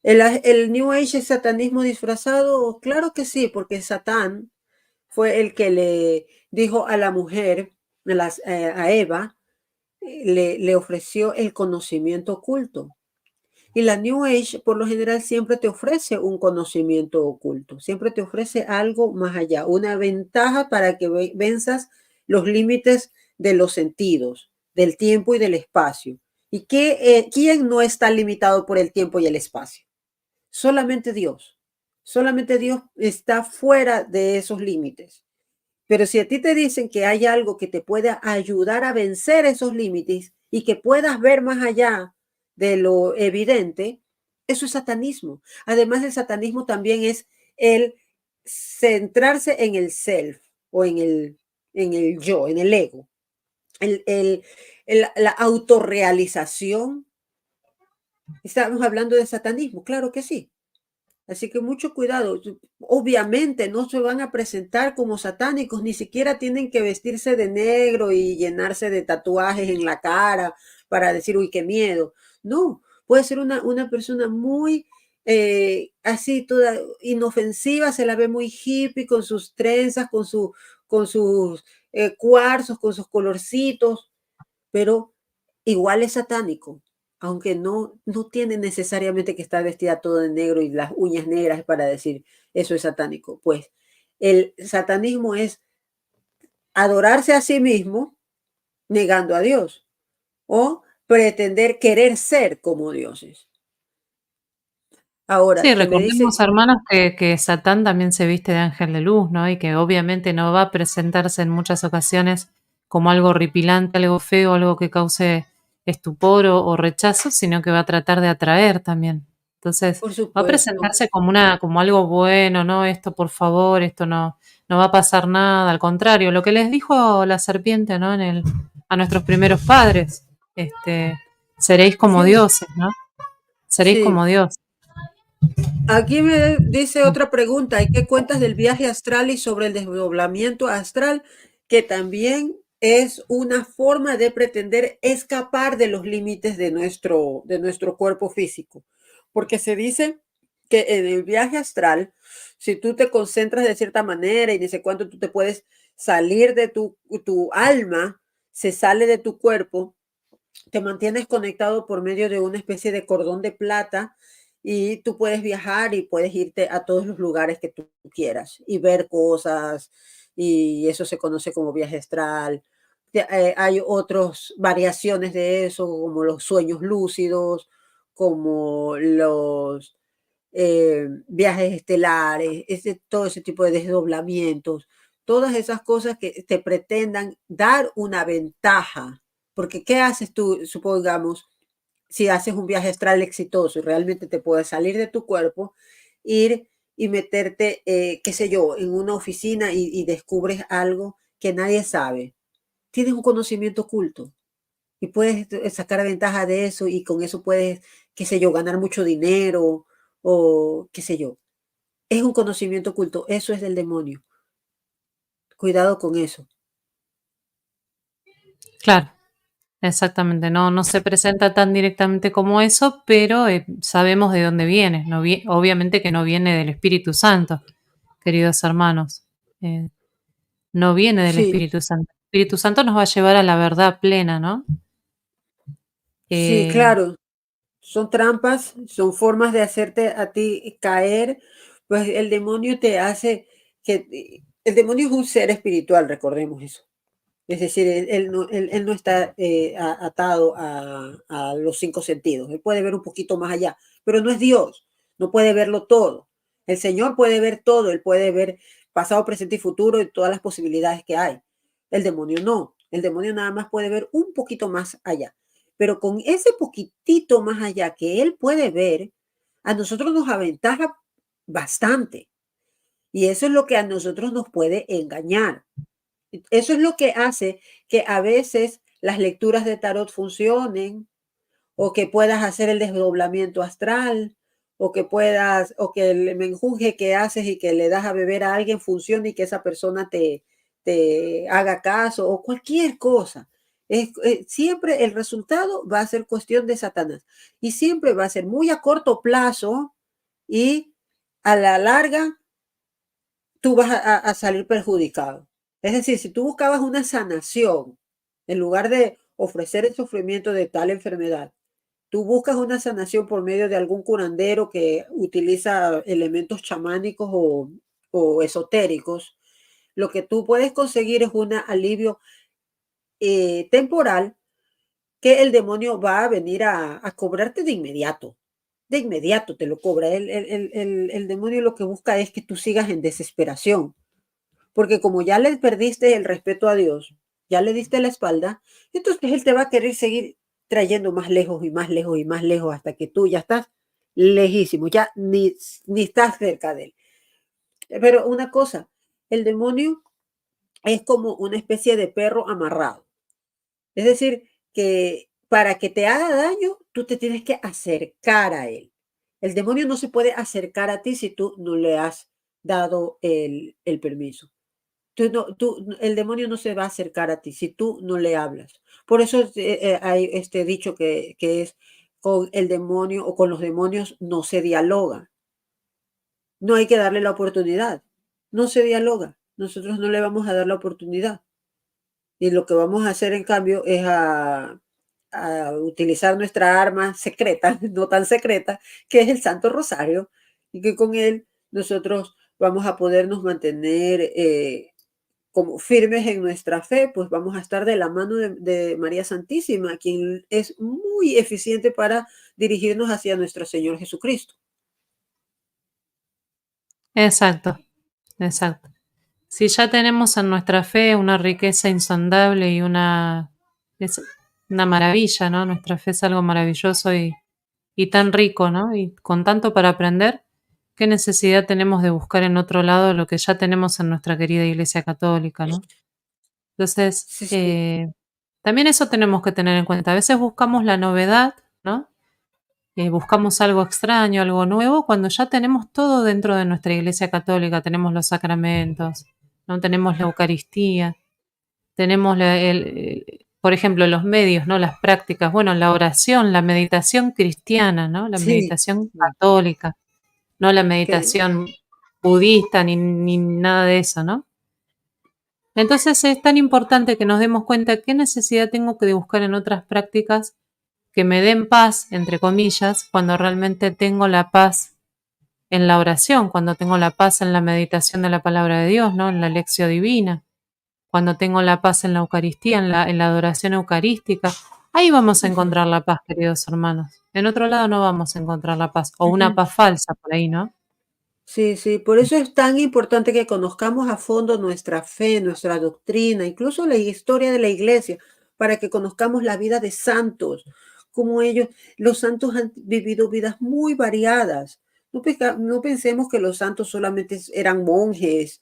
¿El New Age es satanismo disfrazado? Claro que sí, porque Satán fue el que le dijo a la mujer, a Eva, le ofreció el conocimiento oculto. Y la New Age, por lo general, siempre te ofrece un conocimiento oculto, siempre te ofrece algo más allá, una ventaja para que venzas los límites de los sentidos, del tiempo y del espacio. ¿Y quién no está limitado por el tiempo y el espacio? Solamente Dios. Solamente Dios está fuera de esos límites. Pero si a ti te dicen que hay algo que te pueda ayudar a vencer esos límites y que puedas ver más allá de lo evidente, eso es satanismo. Además, el satanismo también es el centrarse en el self o en el yo, en el ego. El, el, la autorrealización. Estamos hablando de satanismo, claro que sí. Así que mucho cuidado. Obviamente no se van a presentar como satánicos, ni siquiera tienen que vestirse de negro y llenarse de tatuajes en la cara para decir, uy, qué miedo. No, puede ser una persona muy así, toda inofensiva, se la ve muy hippie con sus trenzas, con sus cuarzos, con sus colorcitos, pero igual es satánico, aunque no tiene necesariamente que estar vestida todo de negro y las uñas negras para decir eso es satánico. Pues el satanismo es adorarse a sí mismo negando a Dios o pretender querer ser como dioses. Ahora, Sí, que me recordemos, dicen, hermanos, que Satán también se viste de ángel de luz, ¿no? Y que obviamente no va a presentarse en muchas ocasiones como algo horripilante, algo feo, algo que cause estupor o rechazo, sino que va a tratar de atraer también. Entonces, por va a supuesto, presentarse como algo bueno, ¿no? Esto, por favor, esto no va a pasar nada, al contrario, lo que les dijo la serpiente, ¿no? A nuestros primeros padres, seréis como sí, dioses, ¿no? Seréis sí. como Dios. Aquí me dice otra pregunta, ¿y qué cuentas del viaje astral y sobre el desdoblamiento astral? Que también es una forma de pretender escapar de los límites de nuestro cuerpo físico. Porque se dice que en el viaje astral, si tú te concentras de cierta manera y dice cuánto tú te puedes salir de tu alma, se sale de tu cuerpo, te mantienes conectado por medio de una especie de cordón de plata y tú puedes viajar y puedes irte a todos los lugares que tú quieras y ver cosas y eso se conoce como viaje astral Hay otras variaciones de eso, como los sueños lúcidos, como los viajes estelares, todo ese tipo de desdoblamientos, todas esas cosas que te pretendan dar una ventaja. Porque ¿qué haces tú, supongamos, si haces un viaje astral exitoso y realmente te puedes salir de tu cuerpo, ir y meterte, qué sé yo, en una oficina y descubres algo que nadie sabe? Tienes un conocimiento oculto y puedes sacar ventaja de eso y con eso puedes, qué sé yo, ganar mucho dinero o qué sé yo. Es un conocimiento oculto, eso es del demonio. Cuidado con eso. Claro, exactamente. No, no se presenta tan directamente como eso, pero sabemos de dónde viene. No obviamente que no viene del Espíritu Santo, queridos hermanos. Eh, no viene del Sí, Espíritu Santo. El Espíritu Santo nos va a llevar a la verdad plena, ¿no? sí, Eh, claro. Son trampas, son formas de hacerte a ti caer. Pues el demonio te hace que el demonio es un ser espiritual, recordemos eso. Es decir, él no está atado a los cinco sentidos. Él puede ver un poquito más allá, pero no es Dios. No puede verlo todo. El Señor puede ver todo. Él puede ver pasado, presente y futuro y todas las posibilidades que hay. El demonio no. El demonio nada más puede ver un poquito más allá. Pero con ese poquitito más allá que él puede ver, a nosotros nos aventaja bastante. Y eso es lo que a nosotros nos puede engañar. Eso es lo que hace que a veces las lecturas de tarot funcionen, o que puedas hacer el desdoblamiento astral, o que el menjunje que haces y que le das a beber a alguien funcione y que esa persona te haga caso, o cualquier cosa. Siempre el resultado va a ser cuestión de Satanás y siempre va a ser muy a corto plazo y a la larga tú vas a salir perjudicado. Es decir, si tú buscabas una sanación, en lugar de ofrecer el sufrimiento de tal enfermedad, tú buscas una sanación por medio de algún curandero que utiliza elementos chamánicos o esotéricos, lo que tú puedes conseguir es un alivio temporal que el demonio va a venir a cobrarte de inmediato. De inmediato te lo cobra. El demonio lo que busca es que tú sigas en desesperación, porque como ya le perdiste el respeto a Dios, ya le diste la espalda, entonces él te va a querer seguir trayendo más lejos y más lejos y más lejos hasta que tú ya estás lejísimo, ya ni estás cerca de él. Pero una cosa, el demonio es como una especie de perro amarrado. Es decir, que para que te haga daño, tú te tienes que acercar a él. El demonio no se puede acercar a ti si tú no le has dado el permiso. El demonio no se va a acercar a ti si tú no le hablas. Por eso hay este dicho que es con el demonio o con los demonios no se dialoga. No hay que darle la oportunidad. No se dialoga. Nosotros no le vamos a dar la oportunidad. Y lo que vamos a hacer en cambio es a utilizar nuestra arma secreta, no tan secreta, que es el Santo Rosario, y que con él nosotros vamos a podernos mantener como firmes en nuestra fe, pues vamos a estar de la mano de María Santísima, quien es muy eficiente para dirigirnos hacia nuestro Señor Jesucristo. exacto, exacto. Si ya tenemos en nuestra fe una riqueza insondable y es una maravilla, ¿no? Nuestra fe es algo maravilloso y tan rico, ¿no? Y con tanto para aprender, ¿qué necesidad tenemos de buscar en otro lado lo que ya tenemos en nuestra querida Iglesia Católica, ¿no? Entonces, Sí, sí, también eso tenemos que tener en cuenta. A veces buscamos la novedad, ¿no? Buscamos algo extraño, algo nuevo, cuando ya tenemos todo dentro de nuestra Iglesia Católica. Tenemos los sacramentos, ¿no? Tenemos la Eucaristía, tenemos, por ejemplo, los medios, ¿no? Las prácticas, bueno, la oración, la meditación cristiana, ¿no? La sí, meditación católica, no la que meditación budista ni nada de eso, ¿no? Entonces es tan importante que nos demos cuenta qué necesidad tengo que de buscar en otras prácticas que me den paz, entre comillas, cuando realmente tengo la paz en la oración, cuando tengo la paz en la meditación de la palabra de Dios, ¿no? En la lección divina, cuando tengo la paz en la Eucaristía, en la adoración eucarística. Ahí vamos a Ujú, encontrar la paz, queridos hermanos. En otro lado no vamos a encontrar la paz, o una ujú. paz falsa por ahí, ¿no? Sí, sí, por eso es tan importante que conozcamos a fondo nuestra fe, nuestra doctrina, incluso la historia de la iglesia, para que conozcamos la vida de santos, como ellos, los santos han vivido vidas muy variadas. No pensemos que los santos solamente eran monjes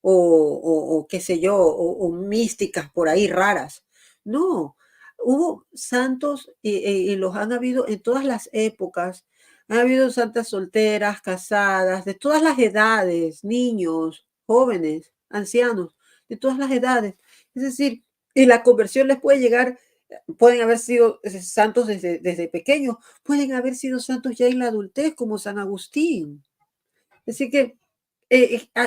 o qué sé yo, o místicas por ahí raras. No, hubo santos y los han habido en todas las épocas. Han habido santas solteras, casadas, de todas las edades, niños, jóvenes, ancianos, de todas las edades. Es decir, y la conversión les puede llegar, pueden haber sido santos desde pequeños, pueden haber sido santos ya en la adultez, como San Agustín. Así que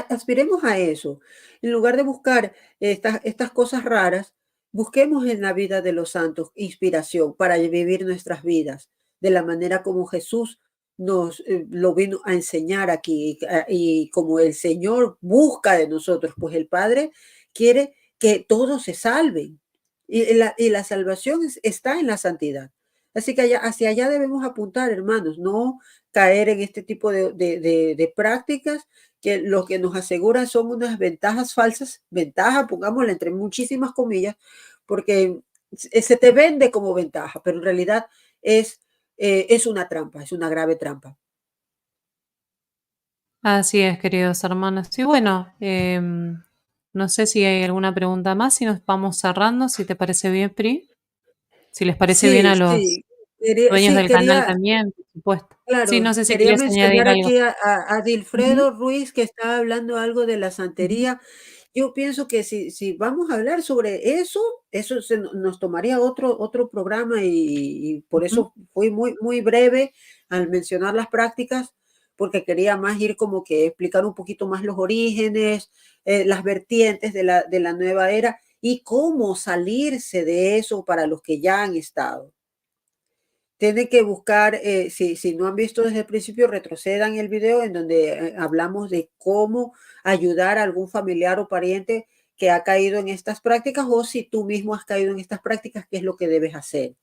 aspiremos a eso. En lugar de buscar estas cosas raras, busquemos en la vida de los santos inspiración para vivir nuestras vidas de la manera como Jesús nos lo vino a enseñar aquí y como el Señor busca de nosotros, pues el Padre quiere que todos se salven y la salvación está en la santidad. Así que hacia allá debemos apuntar, hermanos, no caer en este tipo de prácticas que lo que nos asegura son unas ventajas falsas, ventaja, pongámosla entre muchísimas comillas, porque se te vende como ventaja, pero en realidad es una trampa, es una grave trampa. Así es, queridos hermanos. Y bueno, no sé si hay alguna pregunta más, si nos vamos cerrando, si te parece bien, Pri, si les parece bien Sí, a los sí, quería, dueños sí, del canal quería, también, por supuesto. Sí, claro, no sé si quería querías mencionar añadir algo. aquí a Ujú, Dilfredo Ruiz, que estaba hablando algo de la ujú, santería. Yo pienso que si vamos a hablar sobre eso, nos tomaría otro programa y por ujú. eso fui muy breve al mencionar las prácticas, porque quería más ir como que explicar un poquito más los orígenes, las vertientes de la nueva era y cómo salirse de eso para los que ya han estado. Tienen que buscar, si no han visto desde el principio, retrocedan el video en donde hablamos de cómo ayudar a algún familiar o pariente que ha caído en estas prácticas o si tú mismo has caído en estas prácticas, qué es lo que debes hacer.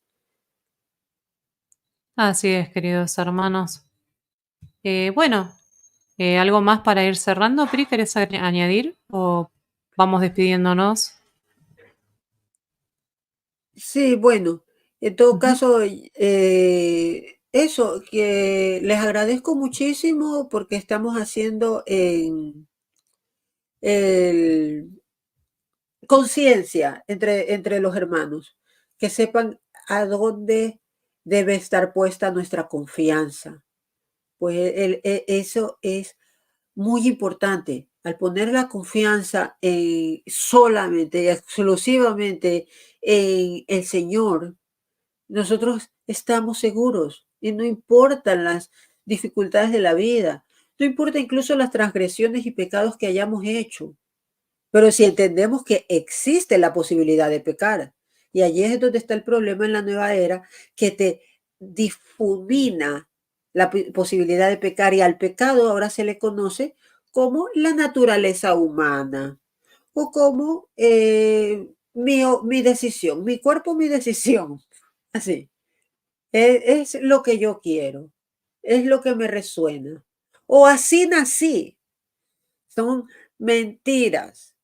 Así es, queridos hermanos. Bueno, ¿algo más para ir cerrando, Pri? ¿Querés añadir o vamos despidiéndonos? Sí, bueno, en todo Ujú. caso, eso, que les agradezco muchísimo porque estamos haciendo en el conciencia entre los hermanos, que sepan a dónde debe estar puesta nuestra confianza. Pues eso es muy importante. Al poner la confianza solamente y exclusivamente en el Señor, nosotros estamos seguros y no importan las dificultades de la vida, no importa incluso las transgresiones y pecados que hayamos hecho. Pero si entendemos que existe la posibilidad de pecar, y allí es donde está el problema en la nueva era, que te difumina la posibilidad de pecar y al pecado ahora se le conoce como la naturaleza humana o como mi decisión, mi cuerpo, mi decisión. Así, es lo que yo quiero, es lo que me resuena. O así nací. Son mentiras.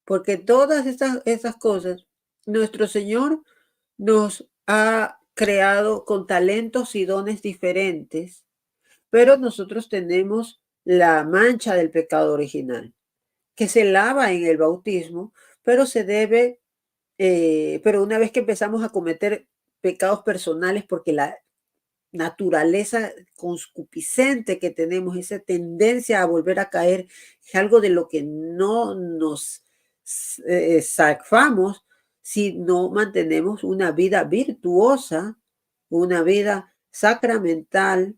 Porque todas estas cosas, nuestro Señor nos ha creado con talentos y dones diferentes, pero nosotros tenemos la mancha del pecado original, que se lava en el bautismo, pero se debe, pero una vez que empezamos a cometer pecados personales, porque la naturaleza concupiscente que tenemos, esa tendencia a volver a caer, es algo de lo que no nos zafamos si no mantenemos una vida virtuosa, una vida sacramental,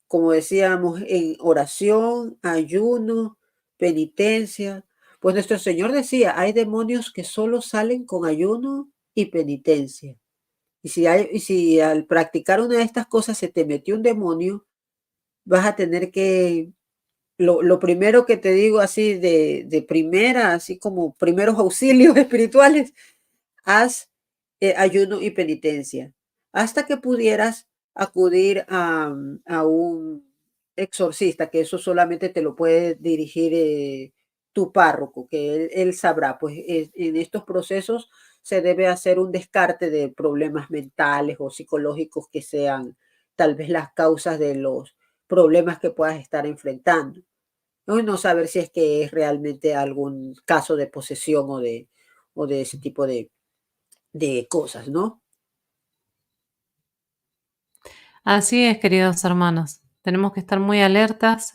como decíamos, en oración, ayuno, penitencia. Pues nuestro Señor decía, hay demonios que solo salen con ayuno y penitencia. Y si al practicar una de estas cosas se te metió un demonio, vas a tener que lo primero que te digo así de primera, así como primeros auxilios espirituales, haz ayuno y penitencia hasta que pudieras acudir a un exorcista, que eso solamente te lo puede dirigir tu párroco, que él sabrá. Pues en estos procesos se debe hacer un descarte de problemas mentales o psicológicos que sean tal vez las causas de los problemas que puedas estar enfrentando. No saber si es que es realmente algún caso de posesión o de ese tipo de cosas, ¿no? Así es, queridos hermanos. Tenemos que estar muy alertas,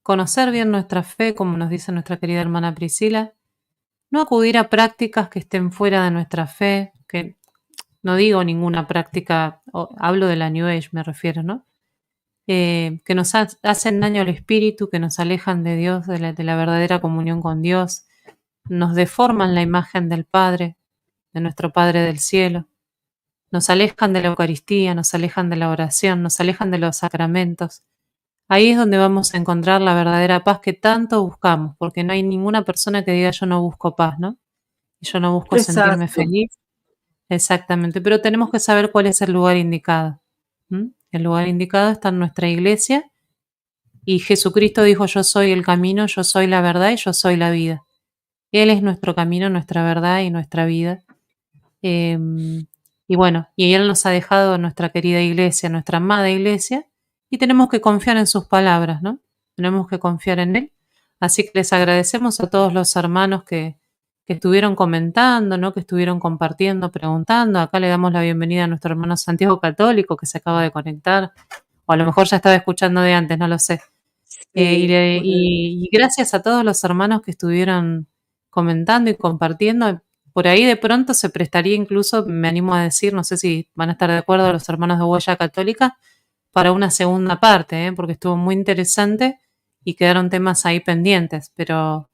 conocer bien nuestra fe, como nos dice nuestra querida hermana Priscila, no acudir a prácticas que estén fuera de nuestra fe, que no digo ninguna práctica, hablo de la New Age, me refiero, ¿no? Que nos hacen daño al espíritu, que nos alejan de Dios, de la verdadera comunión con Dios, nos deforman la imagen del Padre, de nuestro Padre del cielo, nos alejan de la Eucaristía, nos alejan de la oración, nos alejan de los sacramentos. Ahí es donde vamos a encontrar la verdadera paz que tanto buscamos, porque no hay ninguna persona que diga yo no busco paz, ¿no? Y yo no busco sentirme Exacto, feliz. Exactamente, pero tenemos que saber cuál es el lugar indicado. ¿M? El lugar indicado está en nuestra iglesia y Jesucristo dijo yo soy el camino, yo soy la verdad y yo soy la vida. Él es nuestro camino, nuestra verdad y nuestra vida. Eh, y bueno, y Él nos ha dejado nuestra querida iglesia, nuestra amada iglesia, y tenemos que confiar en sus palabras, ¿no? Tenemos que confiar en Él. Así que les agradecemos a todos los hermanos que estuvieron comentando, ¿no? Que estuvieron compartiendo, preguntando. Acá le damos la bienvenida a nuestro hermano Santiago Católico que se acaba de conectar, o a lo mejor ya estaba escuchando de antes, no lo sé. sí, Y gracias a todos los hermanos que estuvieron comentando y compartiendo. Por ahí de pronto se prestaría incluso, me animo a decir, no sé si van a estar de acuerdo los hermanos de Huella Católica, para una segunda parte, porque estuvo muy interesante y quedaron temas ahí pendientes, pero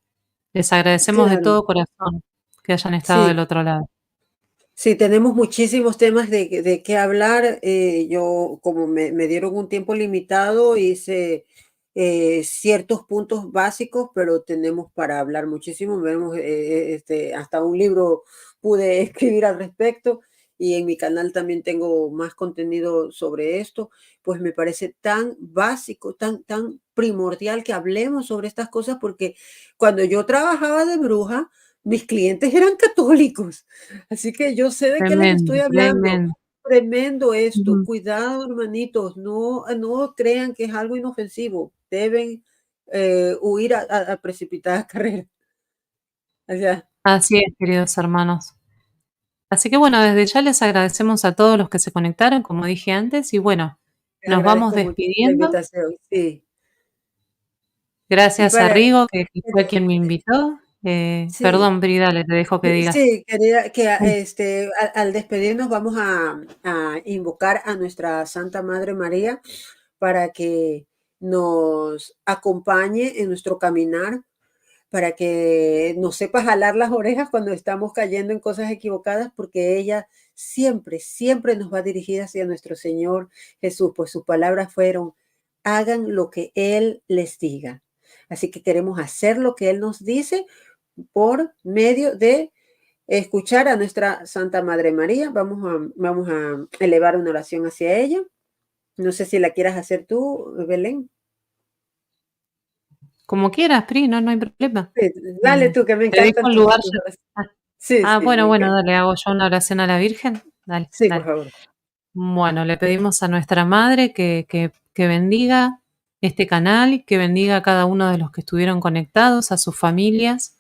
les agradecemos de claro, todo corazón que hayan estado del sí. otro lado. Sí, tenemos muchísimos temas de qué hablar. Yo, como me dieron un tiempo limitado, hice ciertos puntos básicos, pero tenemos para hablar muchísimo. Vemos, hasta un libro pude escribir al respecto y en mi canal también tengo más contenido sobre esto. Pues me parece tan básico, tan primordial que hablemos sobre estas cosas, porque cuando yo trabajaba de bruja, mis clientes eran católicos. Así que yo sé de qué les Tremendo, estoy hablando. tremendo. Tremendo esto. Ujú. Cuidado, hermanitos, no crean que es algo inofensivo. Deben huir a precipitadas carreras. O sea, Así es, queridos hermanos. Así que bueno, desde ya les agradecemos a todos los que se conectaron, como dije antes, y bueno, les nos vamos agradezco mucho la despidiendo. invitación. Sí. Y Gracias a para Rigo, que fue quien me invitó. sí, Perdón, Bri, dale, te dejo que digas. sí, quería que Mm. al despedirnos vamos a invocar a nuestra Santa Madre María para que nos acompañe en nuestro caminar, para que nos sepa jalar las orejas cuando estamos cayendo en cosas equivocadas, porque ella siempre nos va a dirigir hacia nuestro Señor Jesús, pues sus palabras fueron, hagan lo que Él les diga. Así que queremos hacer lo que Él nos dice por medio de escuchar a nuestra Santa Madre María. Vamos a elevar una oración hacia ella. No sé si la quieras hacer tú, Belén. Como quieras, Pri, no, no hay problema. Sí, dale Eh, tú, que me te dejo encantan el lugar tus ya. oraciones. Sí, sí, Bueno, me bueno, encanta. dale, hago yo una oración a la Virgen. Dale, Sí, por dale. favor. Bueno, le pedimos a nuestra Madre que bendiga este canal, que bendiga a cada uno de los que estuvieron conectados, a sus familias,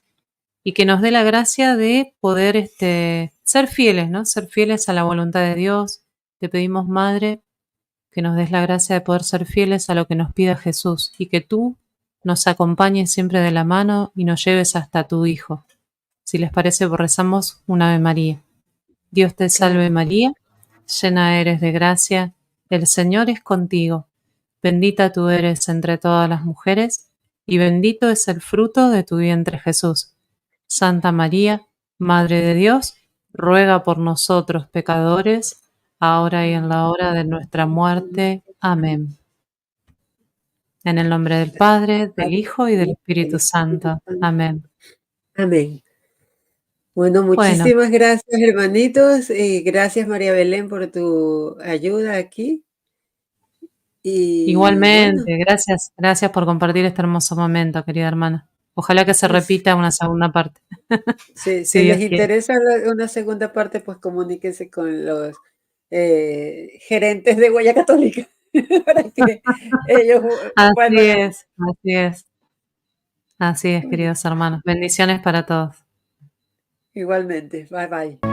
y que nos dé la gracia de poder ser fieles, ¿no? Ser fieles a la voluntad de Dios. Te pedimos, Madre, que nos des la gracia de poder ser fieles a lo que nos pida Jesús y que tú nos acompañes siempre de la mano y nos lleves hasta tu Hijo. Si les parece, pues rezamos un Ave María. Dios te salve Claro. María, llena eres de gracia, el Señor es contigo. Bendita tú eres entre todas las mujeres y bendito es el fruto de tu vientre Jesús. Santa María, Madre de Dios, ruega por nosotros pecadores, ahora y en la hora de nuestra muerte. Amén. En el nombre del Padre, del Padre, Hijo y del del Espíritu Espíritu Santo. Santo. Amén. Amén. Bueno, Bueno, muchísimas gracias, hermanitos, y gracias, María Belén, por tu ayuda aquí. Y bueno, igualmente, gracias, gracias por compartir este hermoso momento, querida hermana. Ojalá que se repita una segunda parte, si si les Dios quiere. interesa una segunda parte, pues comuníquense con los gerentes de Huella Católica para que ellos Así vuelvan a... es, así es, así es, Bueno, queridos hermanos. Bendiciones para todos. igualmente. Bye bye.